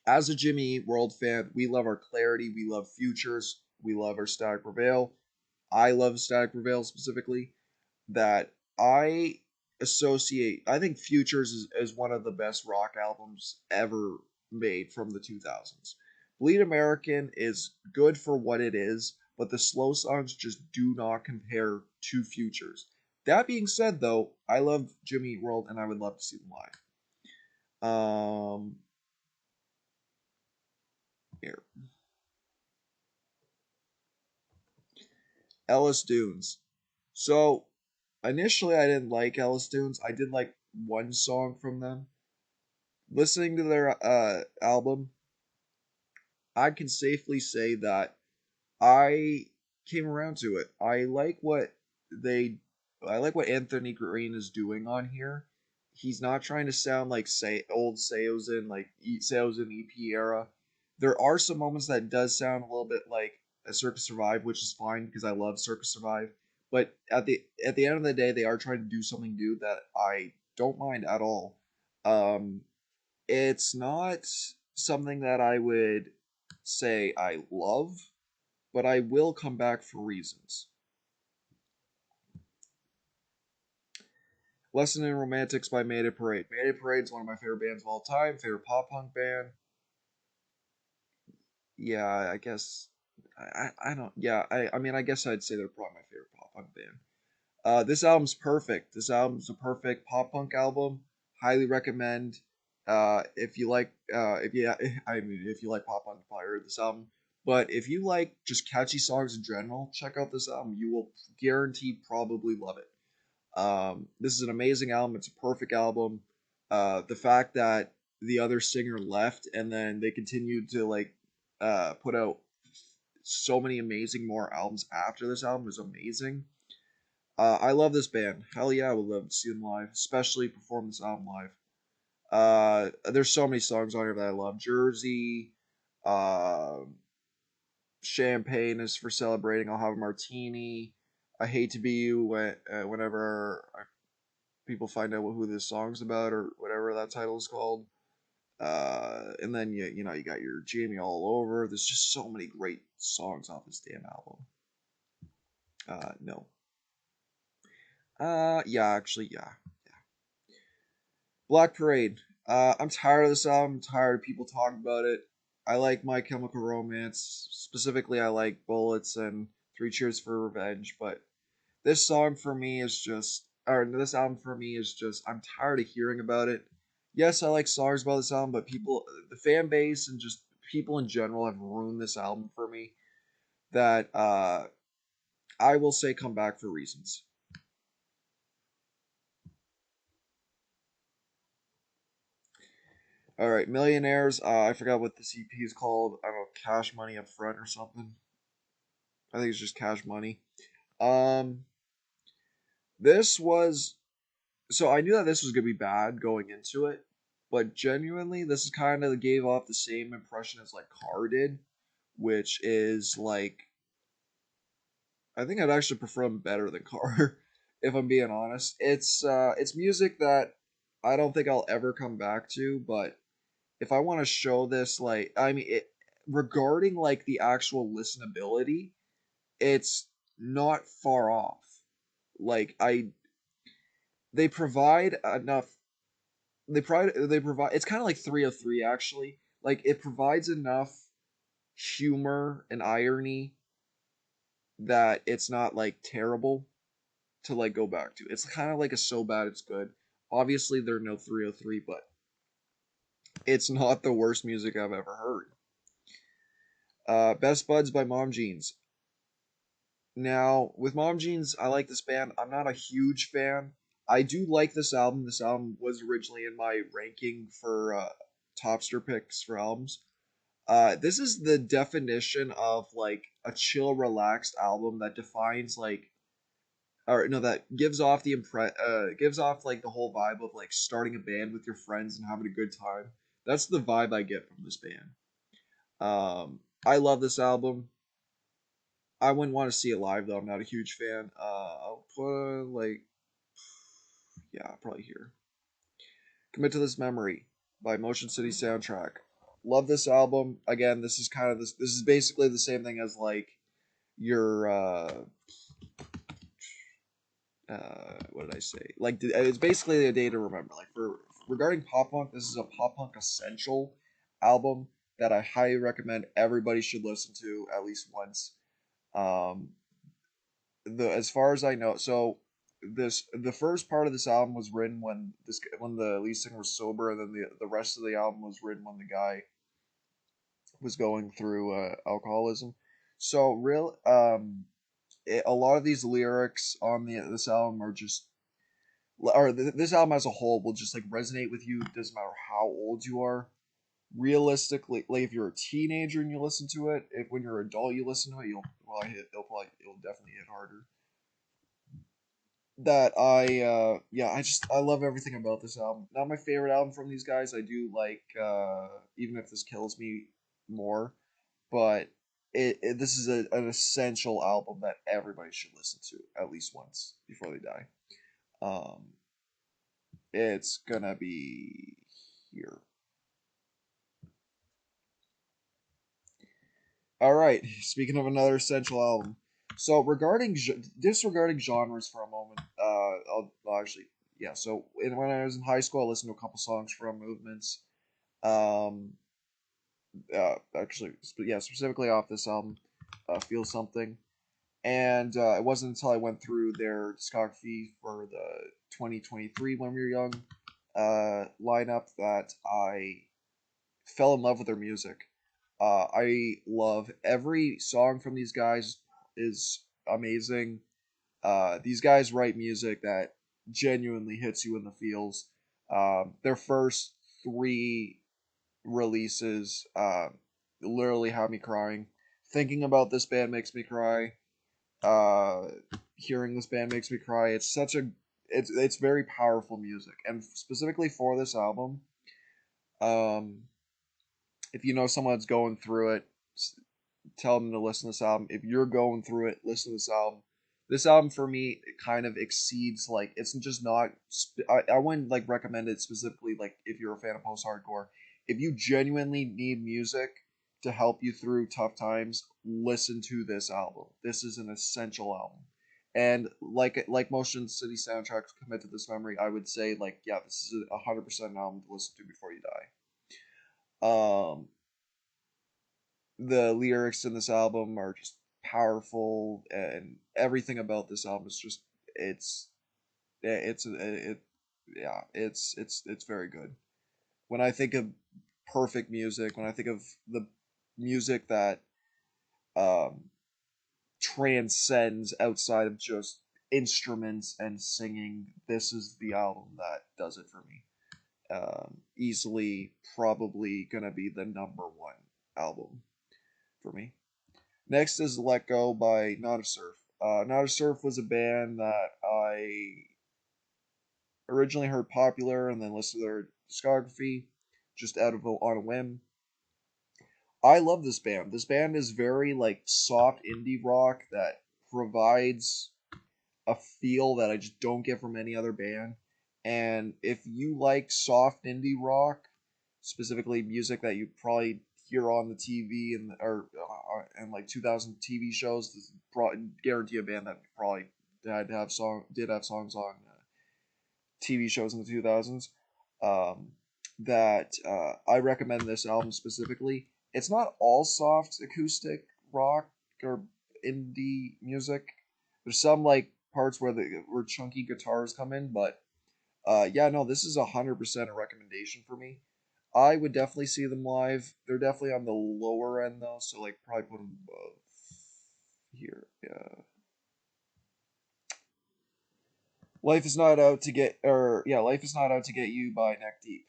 as a Jimmy Eat World fan, we love our clarity, we love futures, we love our Static Prevail. I love Static Prevail specifically. That I I think Futures is one of the best rock albums ever made from the 2000s. Bleed American is good for what it is, but the slow songs just do not compare to Futures. That being said, though, I love Jimmy Eat World and I would love to see them live. Here, Ellis Dunes. So initially, I didn't like Ellis Dunes. I did like one song from them. Listening to their album, I can safely say that I came around to it. They I like what Anthony Green is doing on here. He's not trying to sound like say old Seosin, like Seosin EP era. There are some moments that does sound a little bit like a Circus Survive, which is fine because I love Circus Survive. But at the end of the day, they are trying to do something new that I don't mind at all. Um, it's not something that I would say I love, but I will come back for reasons. Lesson in Romantics by Mayday Parade. Mayday Parade is one of my favorite bands of all time, favorite pop punk band. Yeah, I guess I don't yeah, I mean I guess I'd say they're probably my favorite pop punk band. This album's perfect. This album's a perfect pop punk album. Highly recommend. If you like, if you, I mean, if you like pop punk, you probably heard this album. But if you like just catchy songs in general, check out this album. You will guarantee probably love it. This is an amazing album. It's a perfect album. The fact that the other singer left and then they continued to put out so many amazing more albums after this album is amazing. I love this band. Hell yeah, I would love to see them live, especially perform this album live. There's so many songs on here that I love. Jersey, uh, Champagne is for celebrating. I'll have a martini. I hate to be you whenever people find out who this song's about or whatever that title is called. And then you got your Jamie all over. There's just so many great songs off this damn album. No. Yeah, actually, yeah. Black Parade. I'm tired of this album. I'm tired of people talking about it. I like My Chemical Romance. Specifically, I like Bullets and Three Cheers for Revenge. But this song for me is just or this album for me is just I'm tired of hearing about it. Yes, I like songs about this album, but people, the fan base, and just people in general have ruined this album for me. That I will say, come back for reasons. All right, Millionaires. I forgot what the CP is called. I don't know, Cash Money Up Front or something. I think it's just Cash Money. Um, this was so I knew that this was gonna be bad going into it, but genuinely, this is kind of gave off the same impression as like Car did, which is like I think I'd actually prefer them better than Car, if I'm being honest. It's music that I don't think I'll ever come back to, but if I want to show this, like I mean, regarding like the actual listenability, it's not far off. Like they provide enough. They provide. It's kind of like 303 actually. Like it provides enough humor and irony that it's not like terrible to like go back to. It's kind of like a so bad it's good. Obviously, they're no 303, but it's not the worst music I've ever heard. Best Buds by Mom Jeans. Now, with Mom Jeans, I like this band. I'm not a huge fan. I do like this album. This album was originally in my ranking for Topster picks for albums. This is the definition of like a chill, relaxed album that defines like, or no, that gives off gives off like the whole vibe of like starting a band with your friends and having a good time. That's the vibe I get from this band. I love this album. I wouldn't want to see it live though. I'm not a huge fan. I'll put like yeah, probably here. Commit to This Memory by Motion City Soundtrack. Love this album. Again, this is kind of this. This is basically the same thing as like your what did I say? Like it's basically a day to remember. Like for regarding pop punk, this is a pop punk essential album that I highly recommend everybody should listen to at least once. Um, the as far as I know, so the first part of this album was written when the lead singer was sober, and then the rest of the album was written when the guy was going through alcoholism. So real a lot of these lyrics on the this album are just this album as a whole will just like resonate with you. It doesn't matter how old you are. Realistically, like if you're a teenager and you listen to it, if when you're an adult you listen to it, it'll definitely hit harder. That yeah, I love everything about this album. Not my favorite album from these guys. I do like even if this kills me more, but this is an essential album that everybody should listen to at least once before they die. Um, it's gonna be here. All right. Speaking of another essential album, so disregarding genres for a moment, I'll actually yeah. So when I was in high school, I listened to a couple songs from Movements. Um, yeah, specifically off this album, Feel Something. And it wasn't until I went through their discography for the 2023 When We Were Young lineup that I fell in love with their music. I love every song from these guys is amazing. These guys write music that genuinely hits you in the feels. Their first three releases literally have me crying. Thinking about this band makes me cry. Uh, Hearing this band makes me cry. It's very powerful music, and specifically for this album, um, if you know someone that's going through it, tell them to listen to this album. If you're going through it, listen to this album. This album for me kind of exceeds like it's just not. I wouldn't like recommend it specifically like if you're a fan of post hardcore. If you genuinely need music to help you through tough times, listen to this album. This is an essential album. And like Motion City Soundtrack Commit to This Memory, I would say like yeah, this is 100% an album to listen to before you die. The lyrics in this album are just powerful, and everything about this album is just it's yeah, it's very good. When I think of perfect music, when I think of the music that um transcends outside of just instruments and singing, this is the album that does it for me. Easily, probably gonna be the number one album for me. Next is Let Go by Not a Surf. Not a Surf was a band that I originally heard popular and then listened to their discography just out of on a whim. I love this band. This band is very like soft indie rock that provides a feel that I just don't get from any other band. And if you like soft indie rock, specifically music that you probably hear on the TV and like 2000 TV shows, this is probably guarantee a band that probably did have songs on TV shows in the 2000s. Um, that I recommend this album specifically. It's not all soft acoustic rock or indie music. There's some like parts where chunky guitars come in, but yeah, no, this is 100% a recommendation for me. I would definitely see them live. They're definitely on the lower end though, so like probably put them above here. Yeah. Life is not out to get you by Neck Deep.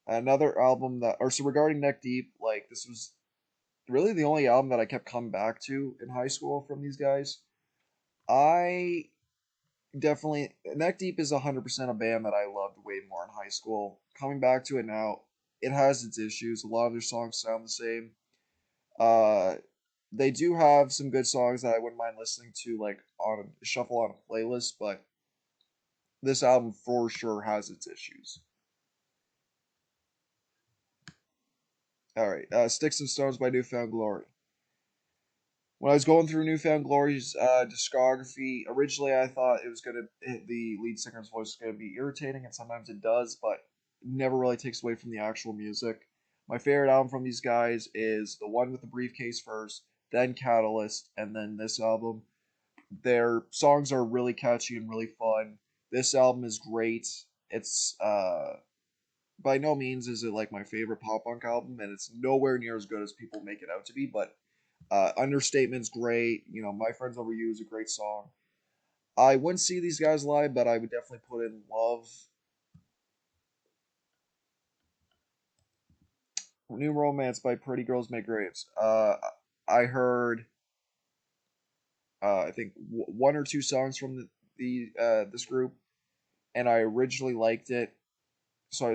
Another album that, or so regarding Neck Deep, like this was really the only album that I kept coming back to in high school from these guys. I definitely Neck Deep is 100% a band that I loved way more in high school. Coming back to it now, it has its issues. A lot of their songs sound the same. Uh, they do have some good songs that I wouldn't mind listening to, like on a shuffle on a playlist, but this album for sure has its issues. All right, Sticks and Stones by Newfound Glory. When I was going through Newfound Glory's discography, originally I thought it was gonna the lead singer's voice was gonna be irritating, and sometimes it does, but never really takes away from the actual music. My favorite album from these guys is the one with the briefcase first, then Catalyst, and then this album. Their songs are really catchy and really fun. This album is great. It's by no means is it like my favorite pop punk album, and it's nowhere near as good as people make it out to be, but Understatement's great. You know, My Friends Over You is a great song. I wouldn't see these guys live, but I would definitely put in Love. New Romance by Pretty Girls Make Graves. I heard, I think one or two songs from the this group, and I originally liked it. So I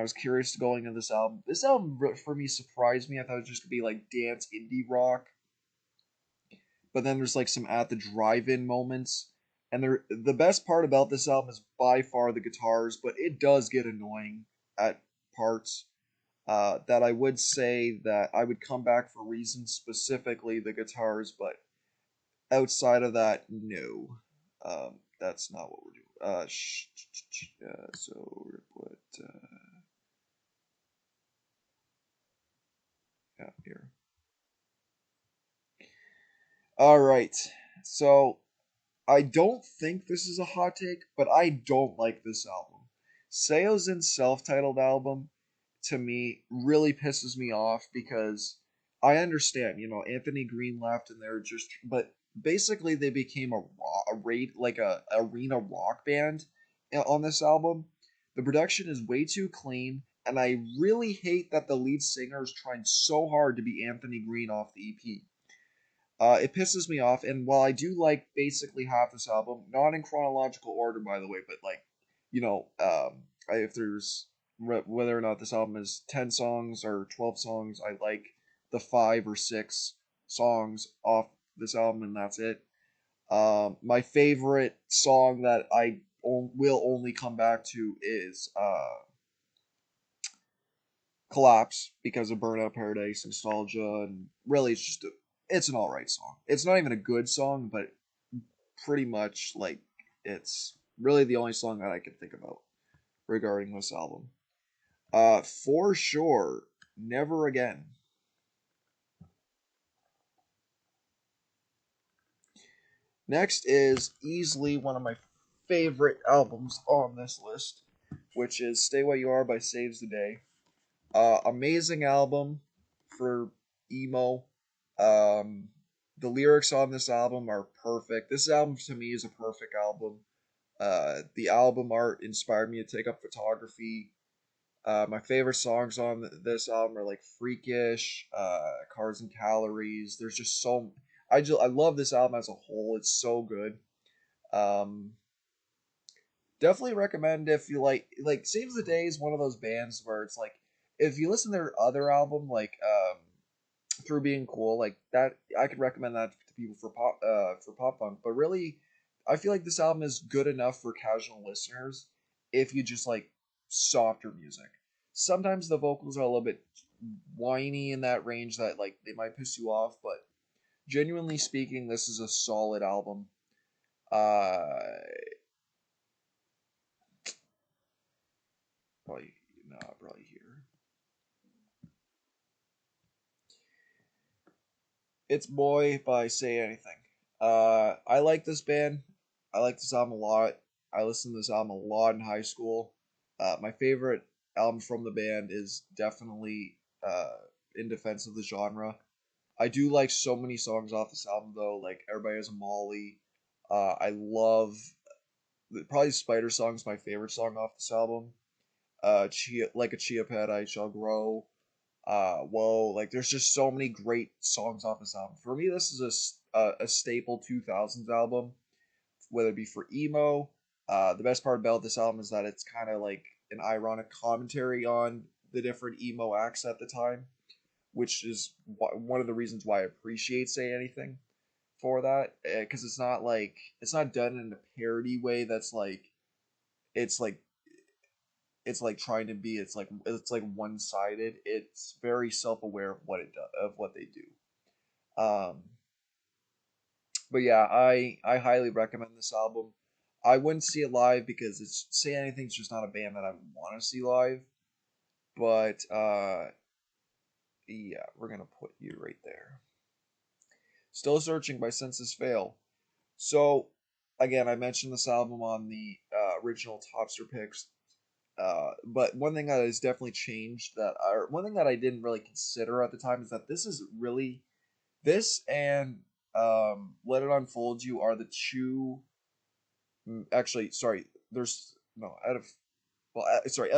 was curious going into this album. This album for me surprised me. I thought it was just gonna be like dance indie rock, but then there's like some at the drive-in moments. And the best part about this album is by far the guitars, but it does get annoying at parts. That I would say that I would come back for reasons specifically the guitars, but outside of that, no, that's not what we're doing. So we're gonna put yeah here. All right, so I don't think this is a hot take, but I don't like this album. Seozin's self-titled album to me really pisses me off because I understand, you know, Anthony Green left and they're just but basically they became a rate like a arena rock band on this album. The production is way too clean and I really hate that the lead singer is trying so hard to be Anthony Green off the EP. It pisses me off, and while I do like basically half this album, not in chronological order, by the way, but like, you know, if there's whether or not this album is 10 songs or 12 songs, I like the 5 or 6 songs off this album, and that's it. My favorite song that will only come back to is Collapse because of Burnout Paradise, nostalgia, and really it's an alright song. It's not even a good song, but pretty much like it's really the only song that I can think about regarding this album. For sure, Never Again. Next is easily one of my favorite albums on this list, which is "Stay What You Are" by Saves the Day. Amazing album for emo. Um, the lyrics on this album are perfect. This album to me is a perfect album. The album art inspired me to take up photography. My favorite songs on this album are like "Freakish," "Cars and Calories." There's just so I love this album as a whole. It's so good. Um, Definitely recommend if you like Saves the Day is one of those bands where it's like if you listen to their other album like Through Being Cool like that I could recommend that to people for pop punk, but really I feel like this album is good enough for casual listeners if you just like softer music. Sometimes the vocals are a little bit whiny in that range that like they might piss you off, but genuinely speaking this is a solid album. uh Probably not probably here. It's Boy by Say Anything. I like this band. I like this album a lot. I listened to this album a lot in high school. My favorite album from the band is definitely In Defense of the Genre. I do like so many songs off this album though, like Everybody Has a Molly. I love probably Spider Song's my favorite song off this album. Chia, like a Chia Pet, I Shall Grow. Whoa, like there's just so many great songs off this album. For me, this is a staple 2000s album, whether it be for emo. The best part about this album is that it's kind of like an ironic commentary on the different emo acts at the time, which is one of the reasons why I appreciate Say Anything for that, because it's not done in a parody way that's like it's like it's like trying to be it's like one sided. It's very self aware of what it does of what they do. But yeah, I highly recommend this album. I wouldn't see it live because it's Say Anything's just not a band that I want to see live. But yeah, we're gonna put you right there. Still Searching by Census Fail. So again, I mentioned this album on the original Topster picks. But one thing that has definitely changed or one thing that I didn't really consider at the time is that this is really this and Let It Unfold You are the two. Actually, sorry, there's no out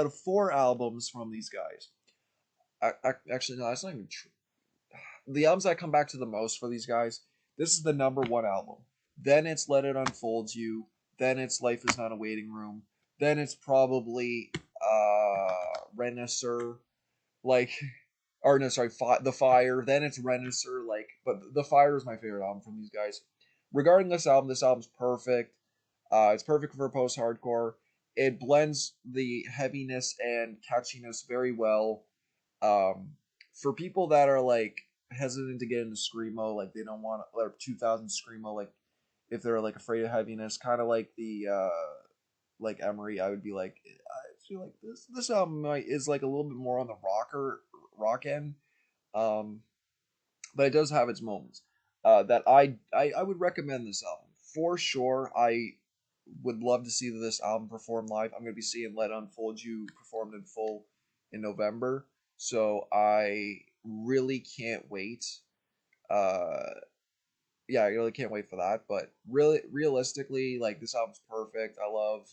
of four albums from these guys. Actually, no, that's not even true. The albums I come back to the most for these guys. This is the number one album. Then it's Let It Unfold You. Then it's Life Is Not a Waiting Room. Then it's probably Renaissance, like, or no, sorry, The Fire. Then it's Renaissance, like, but The Fire is my favorite album from these guys. Regarding this album's perfect. It's perfect for post-hardcore. It blends the heaviness and catchiness very well. Um, for people that are like hesitant to get into screamo, like they don't want or 2000 screamo, like if they're like afraid of heaviness, kind of like the like Emery, I would be like, I feel like this album is like a little bit more on the rock end, um, but it does have its moments. That I would recommend this album for sure. I would love to see this album perform live. I'm going to be seeing Let Unfold You performed in full in November, so I really can't wait. Uh, yeah, I really can't wait for that. But really, realistically, like this album's perfect. I love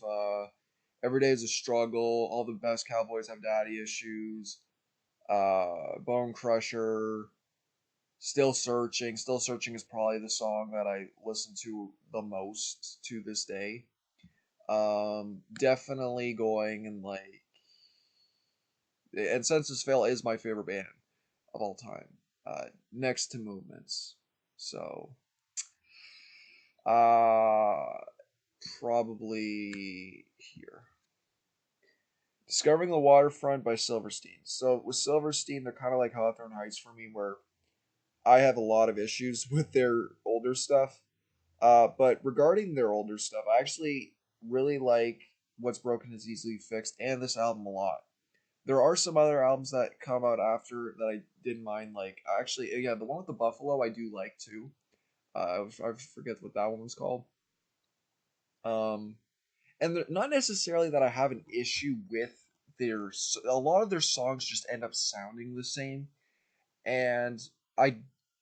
Every Day is a Struggle. All the Best Cowboys Have Daddy Issues. Bone Crusher. Still Searching. Still Searching is probably the song that I listen to the most to this day. Definitely going and like, and Census Fail is my favorite band of all time. Next to Movements. So, uh, probably here. Discovering the Waterfront by Silverstein. So with Silverstein, they're kind of like Hawthorne Heights for me, where I have a lot of issues with their older stuff. But regarding their older stuff, I actually really like What's Broken Is Easily Fixed and this album a lot. There are some other albums that come out after that I didn't mind. Like actually, yeah, the one with the buffalo I do like too. I forget what that one was called. Um, and not necessarily that I have an issue with a lot of their songs just end up sounding the same, and I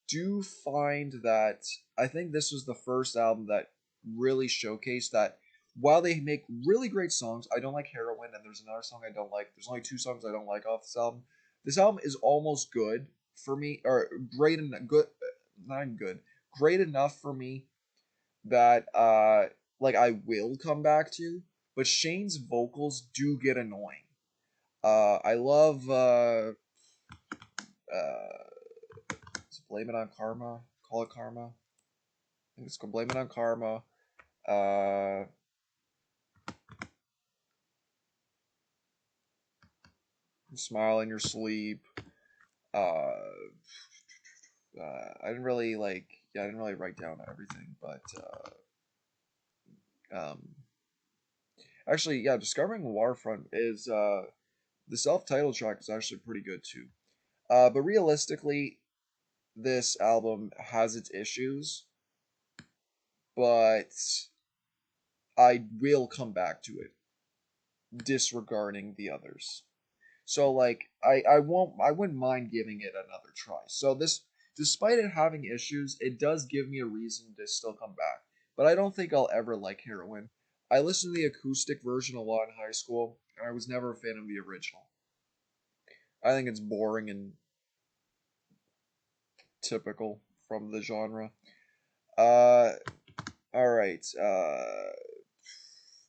do find that I think this was the first album that really showcased that while they make really great songs, I don't like Heroin, and there's another song I don't like. There's only two songs I don't like off this album. This album is almost good for me, or great and good, not good, great enough for me that like I will come back to. But Shane's vocals do get annoying. I love Blame It on Karma. Call it Karma. I think it's called Blame It on Karma. Uh, Smile in Your Sleep. Uh, I didn't really like. Yeah, I didn't really write down everything, but actually, yeah, Discovering the Waterfront is the self-titled track is actually pretty good too. But realistically, this album has its issues, but I will come back to it, disregarding the others. So like I wouldn't mind giving it another try. So this, despite it having issues, it does give me a reason to still come back. But I don't think I'll ever like Heroin. I listened to the acoustic version a lot in high school, and I was never a fan of the original. I think it's boring and typical from the genre. Uh all right.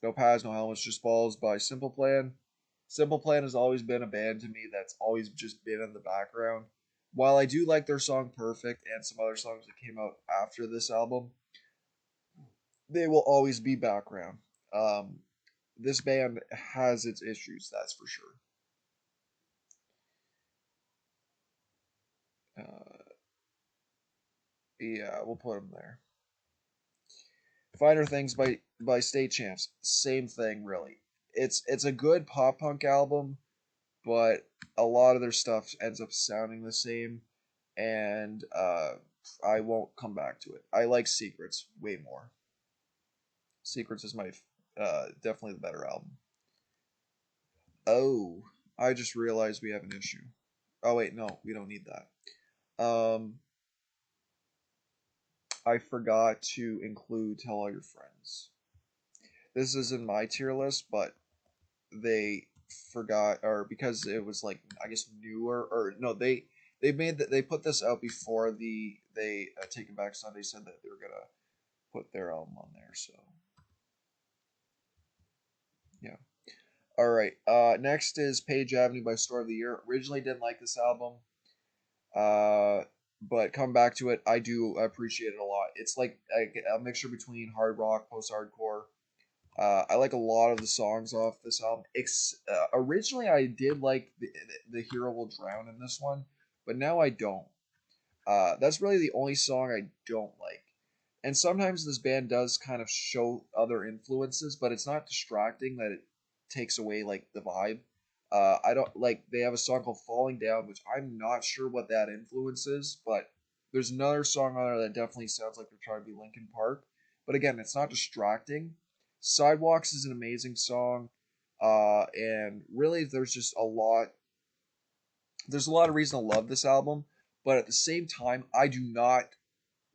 No Pads, No Helmets, Just Balls by Simple Plan. Simple Plan has always been a band to me that's always just been in the background. While I do like their song Perfect and some other songs that came out after this album, they will always be background. Um, this band has its issues, that's for sure. Uh, yeah, we'll put them there. Finer Things by State Champs, same thing really. It's a good pop punk album, but a lot of their stuff ends up sounding the same, and I won't come back to it. I like Secrets way more. Secrets is my definitely the better album. Oh, I just realized we have an issue. Oh wait, no, we don't need that. I forgot to include Tell All Your Friends. This is in my tier list, but they forgot, or because it was like I guess newer, or no, they made that they put this out before they Taking Back Sunday said that they were gonna put their album on there. So yeah. All right. Next is Page Avenue by Story of the Year. Originally didn't like this album. Uh, but come back to it, I do appreciate it a lot. It's like a mixture between hard rock, post hardcore. I like a lot of the songs off this album. Originally, I did like the Hero Will Drown in this one, but now I don't. That's really the only song I don't like. And sometimes this band does kind of show other influences, but it's not distracting that it takes away like the vibe. I don't like they have a song called Falling Down, which I'm not sure what that influence is, but there's another song on there that definitely sounds like they're trying to be Linkin Park. But again, it's not distracting. Sidewalks is an amazing song. And really there's a lot of reason to love this album, but at the same time, I do not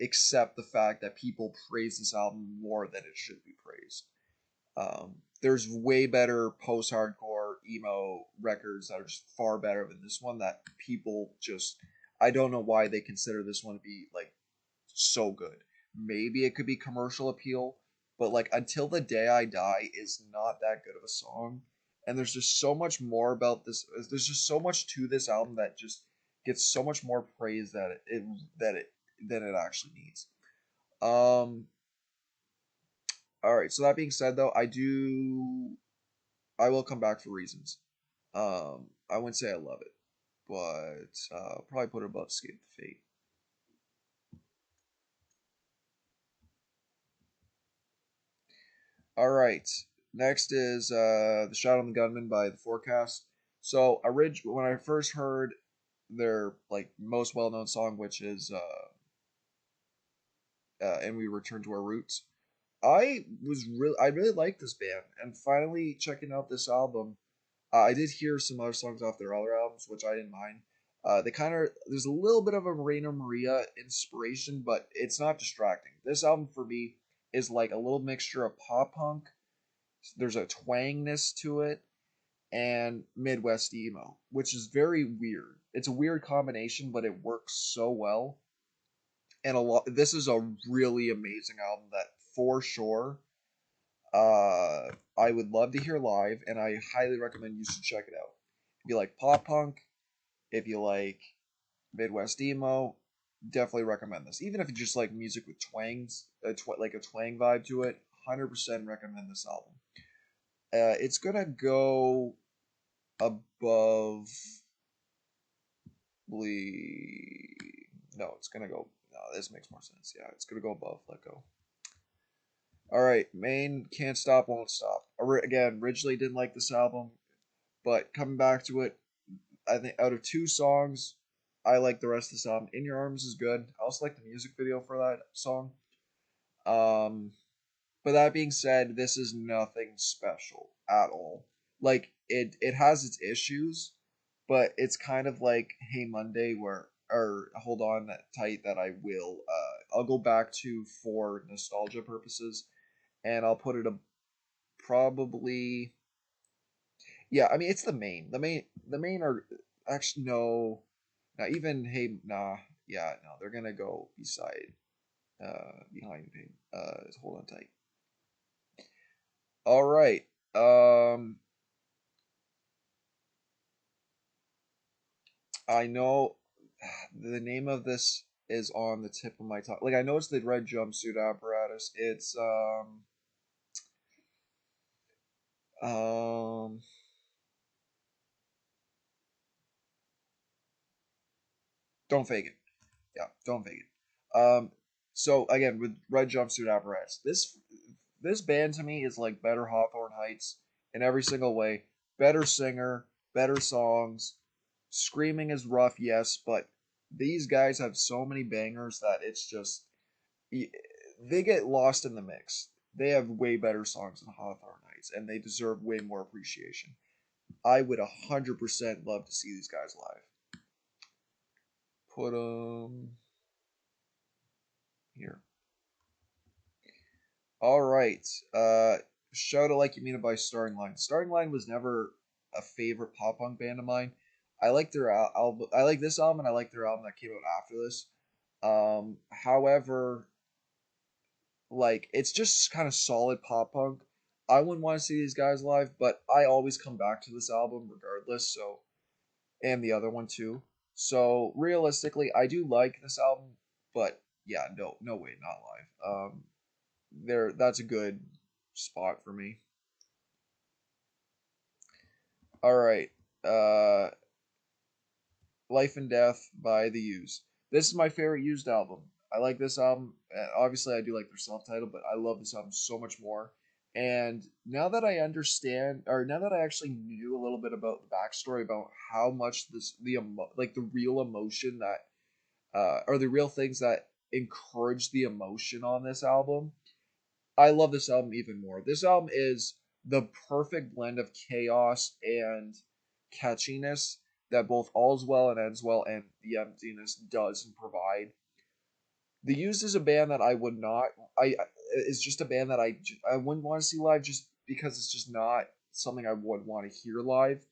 accept the fact that people praise this album more than it should be praised. There's way better post-hardcore emo records that are just far better than this one that people just I don't know why they consider this one to be like so good. Maybe it could be commercial appeal, but like Until the Day I Die is not that good of a song. And there's just so much more about this. There's just so much to this album that just gets so much more praise that it than it actually needs. Um. All right. So that being said, though, I will come back for reasons. I wouldn't say I love it, but probably put it above Escape the Fate. All right. Next is The Shot on the Gunman by The Forecast. So, when I first heard their like most well known song, which is And We Return to Our Roots, I really like this band, and finally checking out this album. I did hear some other songs off their other albums, which I didn't mind. They kind of there's a little bit of a Rainer Maria inspiration, but it's not distracting. This album for me is like a little mixture of pop punk. There's a twangness to it, and Midwest emo, which is very weird. It's a weird combination, but it works so well. And a lot. This is a really amazing album that for sure I would love to hear live, and I highly recommend you should check it out. If you like pop punk, if you like Midwest emo, definitely recommend this. Even if you just like music with twangs, like a twang vibe to it, 100% recommend this album. It's gonna go above. No, it's gonna go. No, this makes more sense. Yeah, it's gonna go above. Let go. All right, main can't stop, won't stop. Again, originally didn't like this album, but coming back to it, I think out of two songs, I like the rest of this album. In Your Arms is good. I also like the music video for that song. Um, but that being said, this is nothing special at all. Like it has its issues, but it's kind of like Hey Monday, where or hold on that tight that I will. I'll go back to for nostalgia purposes, and I'll put it a probably. Yeah, I mean it's the main are actually no, not even hey nah yeah no they're gonna go beside behind me. Hold on tight. All right. Um, I know the name of this is on the tip of my tongue. Like I know it's the red jumpsuit apparatus. It's um don't fake it. Yeah, don't fake it. So again with red jumpsuit apparatus, this band to me is like better Hawthorne Heights in every single way. Better singer, better songs. Screaming is rough, yes, but these guys have so many bangers that it's just they get lost in the mix. They have way better songs than Hawthorne Heights, and they deserve way more appreciation. I would 100% love to see these guys live. Put them here. All right. Shout Out Like You Mean It by Starting Line. Starting Line was never a favorite pop punk band of mine. I like their album. I like this album, and I like their album that came out after this. However, like it's just kind of solid pop punk. I wouldn't want to see these guys live, but I always come back to this album regardless. So, and the other one too. So realistically, I do like this album, but yeah, no, no way, not live. There, that's a good spot for me. All right. Uh, Life and Death by The Used. This is my favorite Used album. I like this album. Obviously, I do like their self titled, but I love this album so much more. And now that I understand, or now that I actually knew a little bit about the backstory about how much like the real emotion that, or the real things that encourage the emotion on this album, I love this album even more. This album is the perfect blend of chaos and catchiness that both All's Well and Ends Well and The Emptiness does and provide. The Used is a band that I would not. Is just a band that I wouldn't want to see live just because it's just not something I would want to hear live.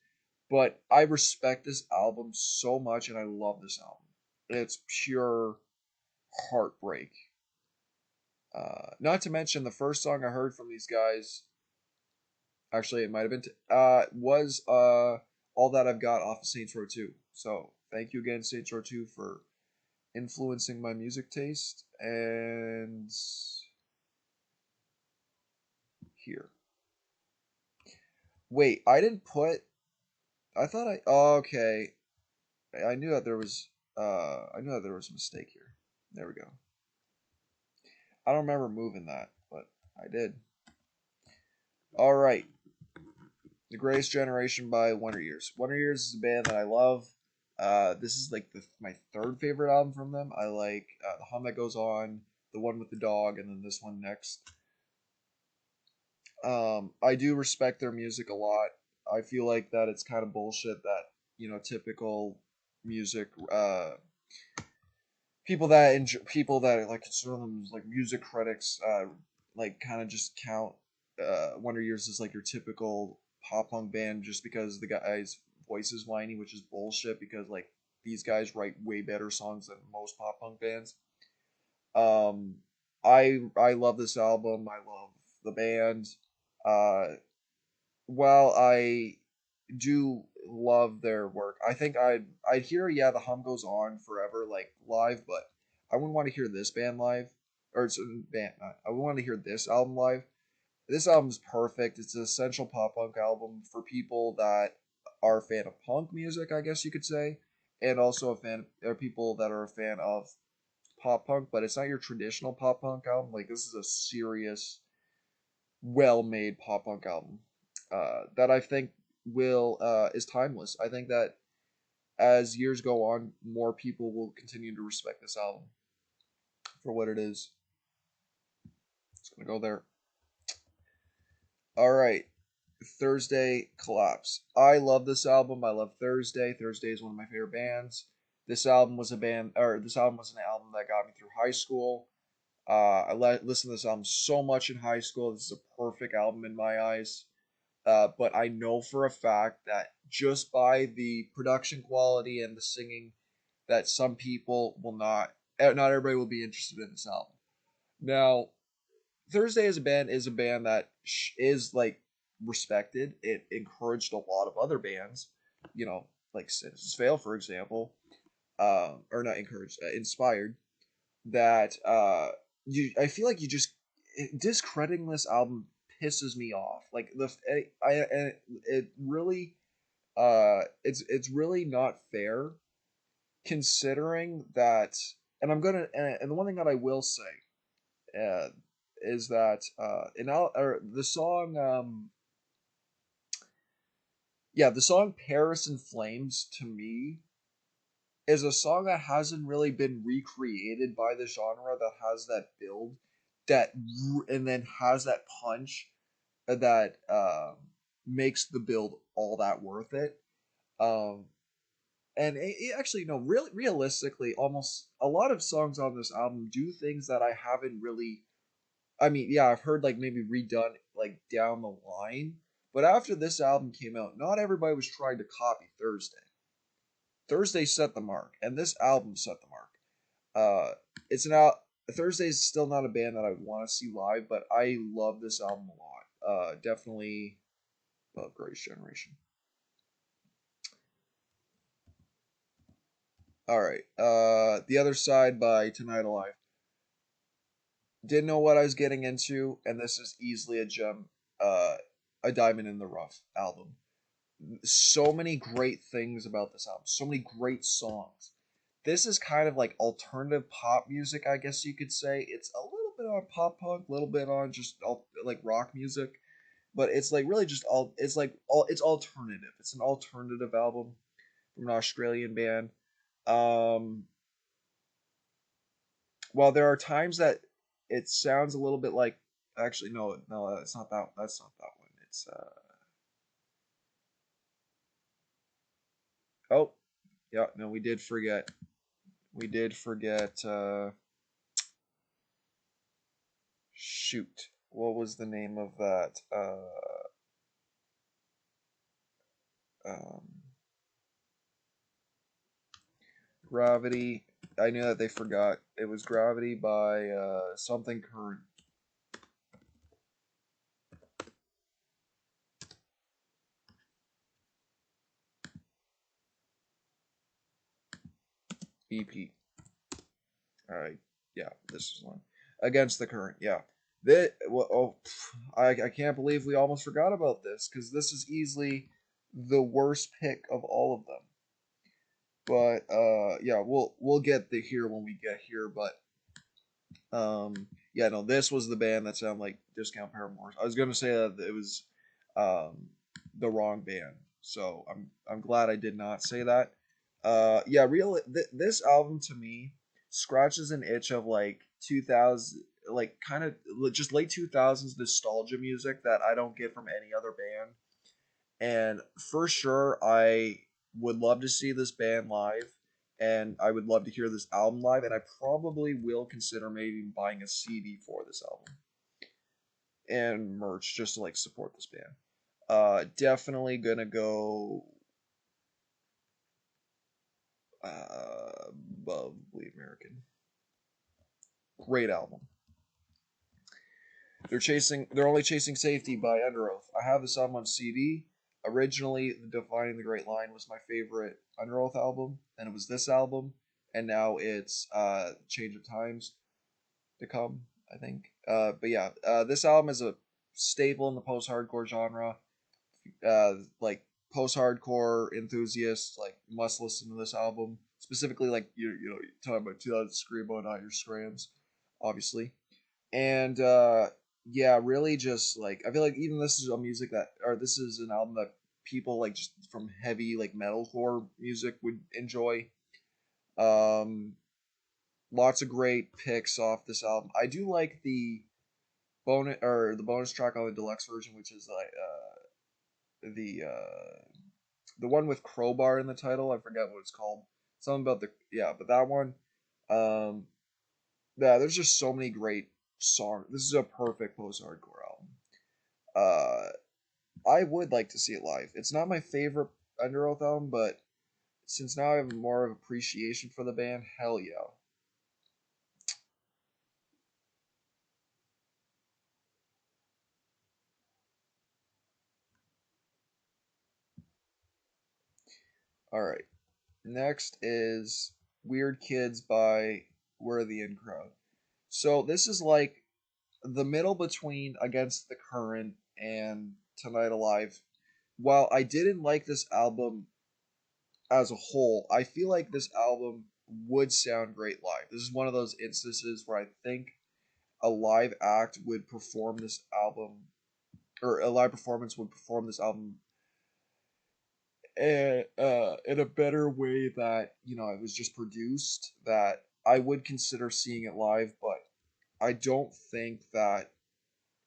But I respect this album so much, and I love this album. It's pure heartbreak. Not to mention the first song I heard from these guys. Actually, it might have been was All That I've Got off of Saints Row 2. So thank you again, Saints Row 2, for influencing my music taste. And here, wait, I didn't put. I thought I. Oh, okay, I knew that there was. I knew that there was a mistake here. There we go. I don't remember moving that, but I did. All right, The Greatest Generation by Wonder Years. Wonder Years is a band that I love. This is like my third favorite album from them. I like The Hum That Goes On, the one with the dog, and then this one next. I do respect their music a lot. I feel like that it's kind of bullshit that typical music people that like consider them like music critics like kind of just count Wonder Years as like your typical pop punk band just because the guy's voice is whiny, which is bullshit because like these guys write way better songs than most pop punk bands. Um, I love this album. I love the band. Uh, while I do love their work, I think I'd hear yeah the hum goes on forever like live, but I wouldn't want to hear this band live or it's a band. I would want to hear this album live. This album's perfect. It's an essential pop punk album for people that are a fan of punk music, I guess you could say, and also a fan or people that are a fan of pop punk. But it's not your traditional pop punk album. Like this is a serious, well made pop punk album that I think will is timeless. I think that as years go on, more people will continue to respect this album for what it is. It's gonna go there. All right, Thursday Collapse. I love this album. I love Thursday. Thursday is one of my favorite bands. This album was an album that got me through high school. Listened to this album so much in high school. This is a perfect album in my eyes. But I know for a fact that just by the production quality and the singing, that some people will not everybody will be interested in this album. Now, Thursday as a band is a band that is like respected. It encouraged a lot of other bands, like Citizens Fail, for example, or not encouraged, inspired. That I feel like discrediting this album pisses me off. Like it really it's really not fair considering that. And the one thing that I will say uh, is that the song the song Paris in Flames to me is a song that hasn't really been recreated by the genre that has that build that and then has that punch that makes the build all that worth it. Um, and actually, no, really, realistically, almost a lot of songs on this album do things that I haven't really. I mean, yeah, I've heard like maybe redone like down the line, but after this album came out, not everybody was trying to copy Thursday. Thursday set the mark, and this album set the mark. It's now Thursday's still not a band that I want to see live, but I love this album a lot. Definitely love Grace Generation. All right. The Other Side by Tonight Alive. Didn't know what I was getting into, and this is easily a gem, a diamond in the rough album. So many great things about this album. So many great songs. This is kind of like alternative pop music, I guess you could say. It's a little bit on pop punk, a little bit on just like rock music, but it's like really just all. It's like all. It's alternative. It's an alternative album from an Australian band. Um, while there are times that it sounds a little bit like, actually no, that's not that. That's not that one. It's oh yeah, no, we did forget. We did forget. Shoot, what was the name of that? Um, Gravity. I knew that they forgot. It was Gravity by something current. EP. All right. Yeah, this is one. Against the Current. Yeah. I can't believe we almost forgot about this because this is easily the worst pick of all of them. But yeah, we'll get the here when we get here. But yeah, no, this was the band that sounded like Discount Paramore. I was gonna say that it was um, the wrong band, so I'm glad I did not say that. Yeah, this album to me scratches an itch of like 2000, like kind of just late 2000s nostalgia music that I don't get from any other band. And for sure, I would love to see this band live, and I would love to hear this album live, and I probably will consider maybe buying a CD for this album and merch just to like support this band. Definitely gonna go above Bleed American. Great album. They're only chasing safety by Under Oath. I have this album on CD. Originally, the Defining the Great Line was my favorite Under Oath album, and it was this album, and now it's Change of Times to come, I think. But yeah, this album is a staple in the post-hardcore genre. Like post-hardcore enthusiasts like must listen to this album. Specifically, like you're talking about 2000 Screamo, not your Scrams, obviously. And yeah, really just like I feel like even this is a music that or this is an album that people like just from heavy like metalcore music would enjoy. Um, Lots of great picks off this album. I do like the bonus track on the deluxe version, which is like the one with Crowbar in the title. I forget what it's called. Something about the yeah, but that one. Um, yeah, there's just so many great songs. This is a perfect post-hardcore album. I would like to see it live. It's not my favorite Under Oath album, but since now I have more of appreciation for the band, hell yeah. All right. Next is Weird Kids by Worthy and Crowd. So this is like the middle between Against the Current and Tonight Alive. While I didn't like this album as a whole, I feel like this album would sound great live. This is one of those instances where I think a live act would perform this album, or a live performance would perform this album in a better way that it was just produced. That I would consider seeing it live, but I don't think that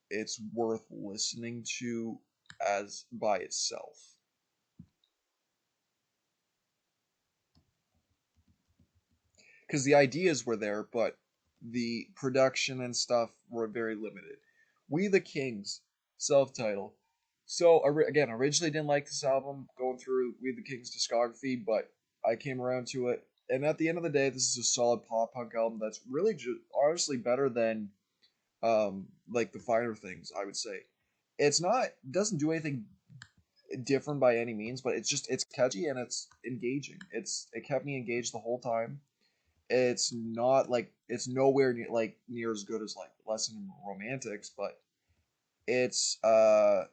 it's worth listening to as by itself. Because the ideas were there, but the production and stuff were very limited. We the Kings, self-titled. So again, originally didn't like this album. Going through We the Kings discography, but I came around to it. And at the end of the day, this is a solid pop punk album that's really honestly better than like the finer things. I would say it's not doesn't do anything different by any means, but it's catchy and it's engaging. It kept me engaged the whole time. It's not like it's nowhere near as good as like Lesson in Romantics, but it's uh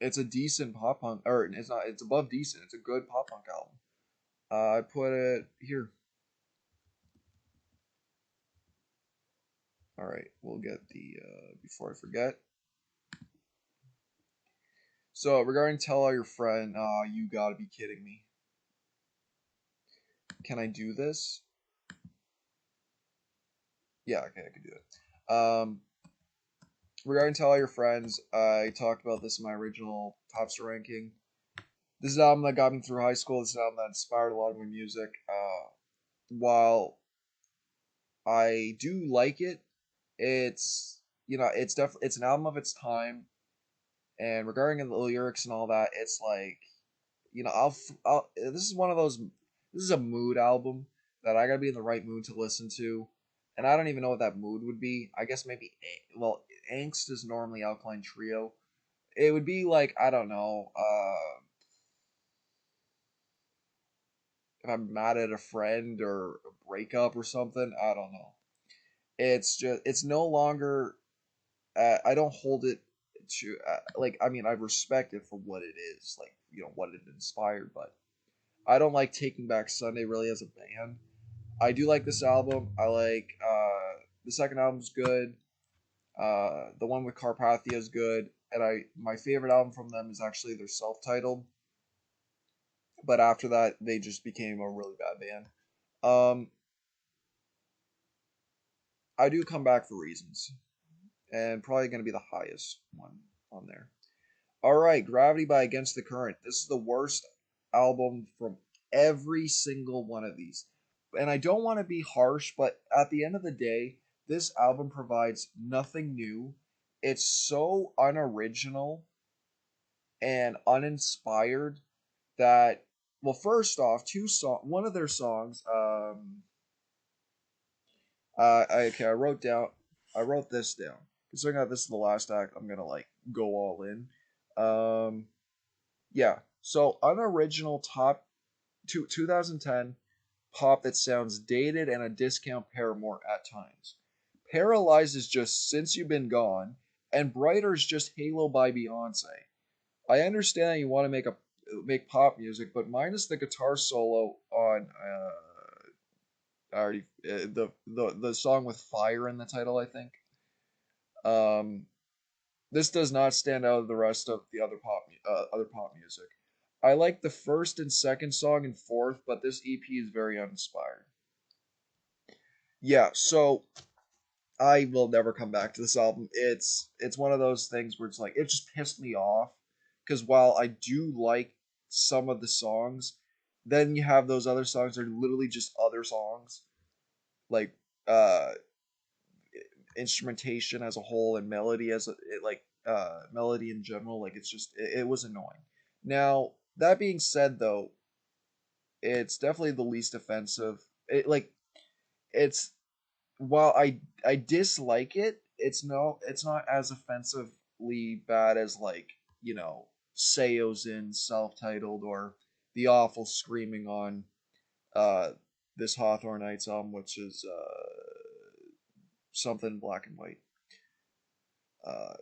it's a decent pop punk, or it's not. It's above decent. It's a good pop punk album. I put it here. All right, we'll get the before I forget. So regarding Tell All Your Friend, you gotta be kidding me. Can I do this? Yeah, okay, I can do it. Regarding Tell All Your Friends, I talked about this in my original Topster ranking. This is an album that got me through high school. This is an album that inspired a lot of my music. While I do like it, it's it's definitely it's an album of its time. And regarding the lyrics and all that, it's like I'll this is one of those. This is a mood album that I gotta be in the right mood to listen to, and I don't even know what that mood would be. I guess maybe well, angst is normally Alkaline Trio. It would be like I don't know. If I'm mad at a friend or a breakup or something, I don't know. It's no longer. I don't hold it to like. I mean, I respect it for what it is, like what it inspired, but I don't like Taking Back Sunday really as a band. I do like this album. I like the second album's good. The one with Carpathia is good, and my favorite album from them is actually their self-titled. But after that, they just became a really bad band. Um, I do come back for reasons, and probably going to be the highest one on there. All right, Gravity by Against the Current. This is the worst album from every single one of these. And I don't want to be harsh, but at the end of the day, this album provides nothing new. It's so unoriginal and uninspired that, well, first off, one of their songs, okay, I wrote this down. Considering that this is the last act, I'm gonna like go all in. Um, yeah. So unoriginal top 2010 pop that sounds dated and a discount Paramore at times. Paralyzed is just Since You've Been Gone, and Brighter is just Halo by Beyonce. I understand that you want to make pop music, but minus the guitar solo on I already the song with fire in the title, I think. Um, this does not stand out of the rest of the other pop music. I like the first and second song and fourth, but this EP is very uninspired. Yeah, so I will never come back to this album. It's one of those things where it's like it just pissed me off because while I do like some of the songs, then you have those other songs that are literally just other songs, like uh instrumentation as a whole and melody melody in general. Like it was annoying. Now that being said, though, it's definitely the least offensive. It's while I dislike it, it's not as offensively bad as like Seo's in self-titled or the awful screaming on uh this Hawthorne Heights album, which is something black and white.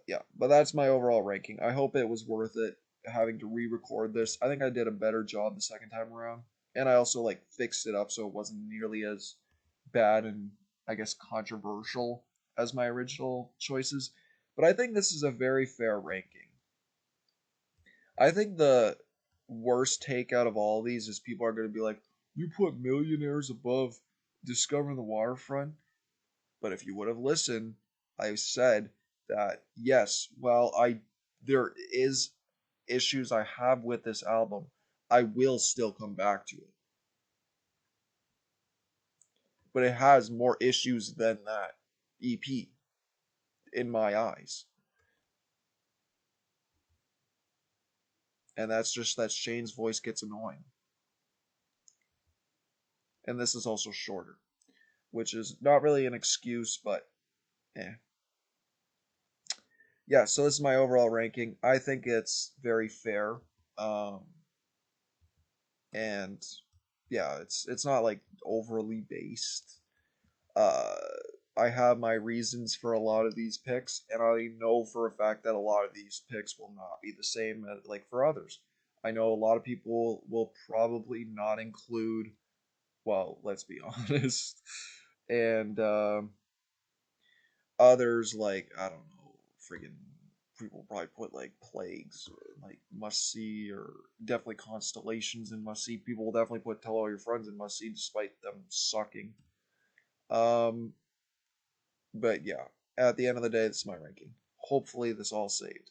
Yeah, but that's my overall ranking. I hope it was worth it having to re-record this. I think I did a better job the second time around, and I also like fixed it up so it wasn't nearly as bad and I guess controversial as my original choices. But I think this is a very fair ranking. I think the worst take out of all these is people are going to be like, "You put Millionaires above Discovering the Waterfront." But if you would have listened, I said that yes, well, I there is issues I have with this album. I will still come back to it. But it has more issues than that EP in my eyes. And that's just that Shane's voice gets annoying. And this is also shorter, which is not really an excuse, but eh. Yeah, so this is my overall ranking. I think it's very fair. Um, and yeah, it's not like overly based. Uh, I have my reasons for a lot of these picks, and I know for a fact that a lot of these picks will not be the same as, like for others. I know a lot of people will probably not include. Well, let's be honest, and others like I don't know, friggin' people probably put like plagues or like must see or definitely constellations in must see. People will definitely put tell all your friends in must see despite them sucking. Um, but yeah, at the end of the day, this is my ranking. Hopefully, this all saved.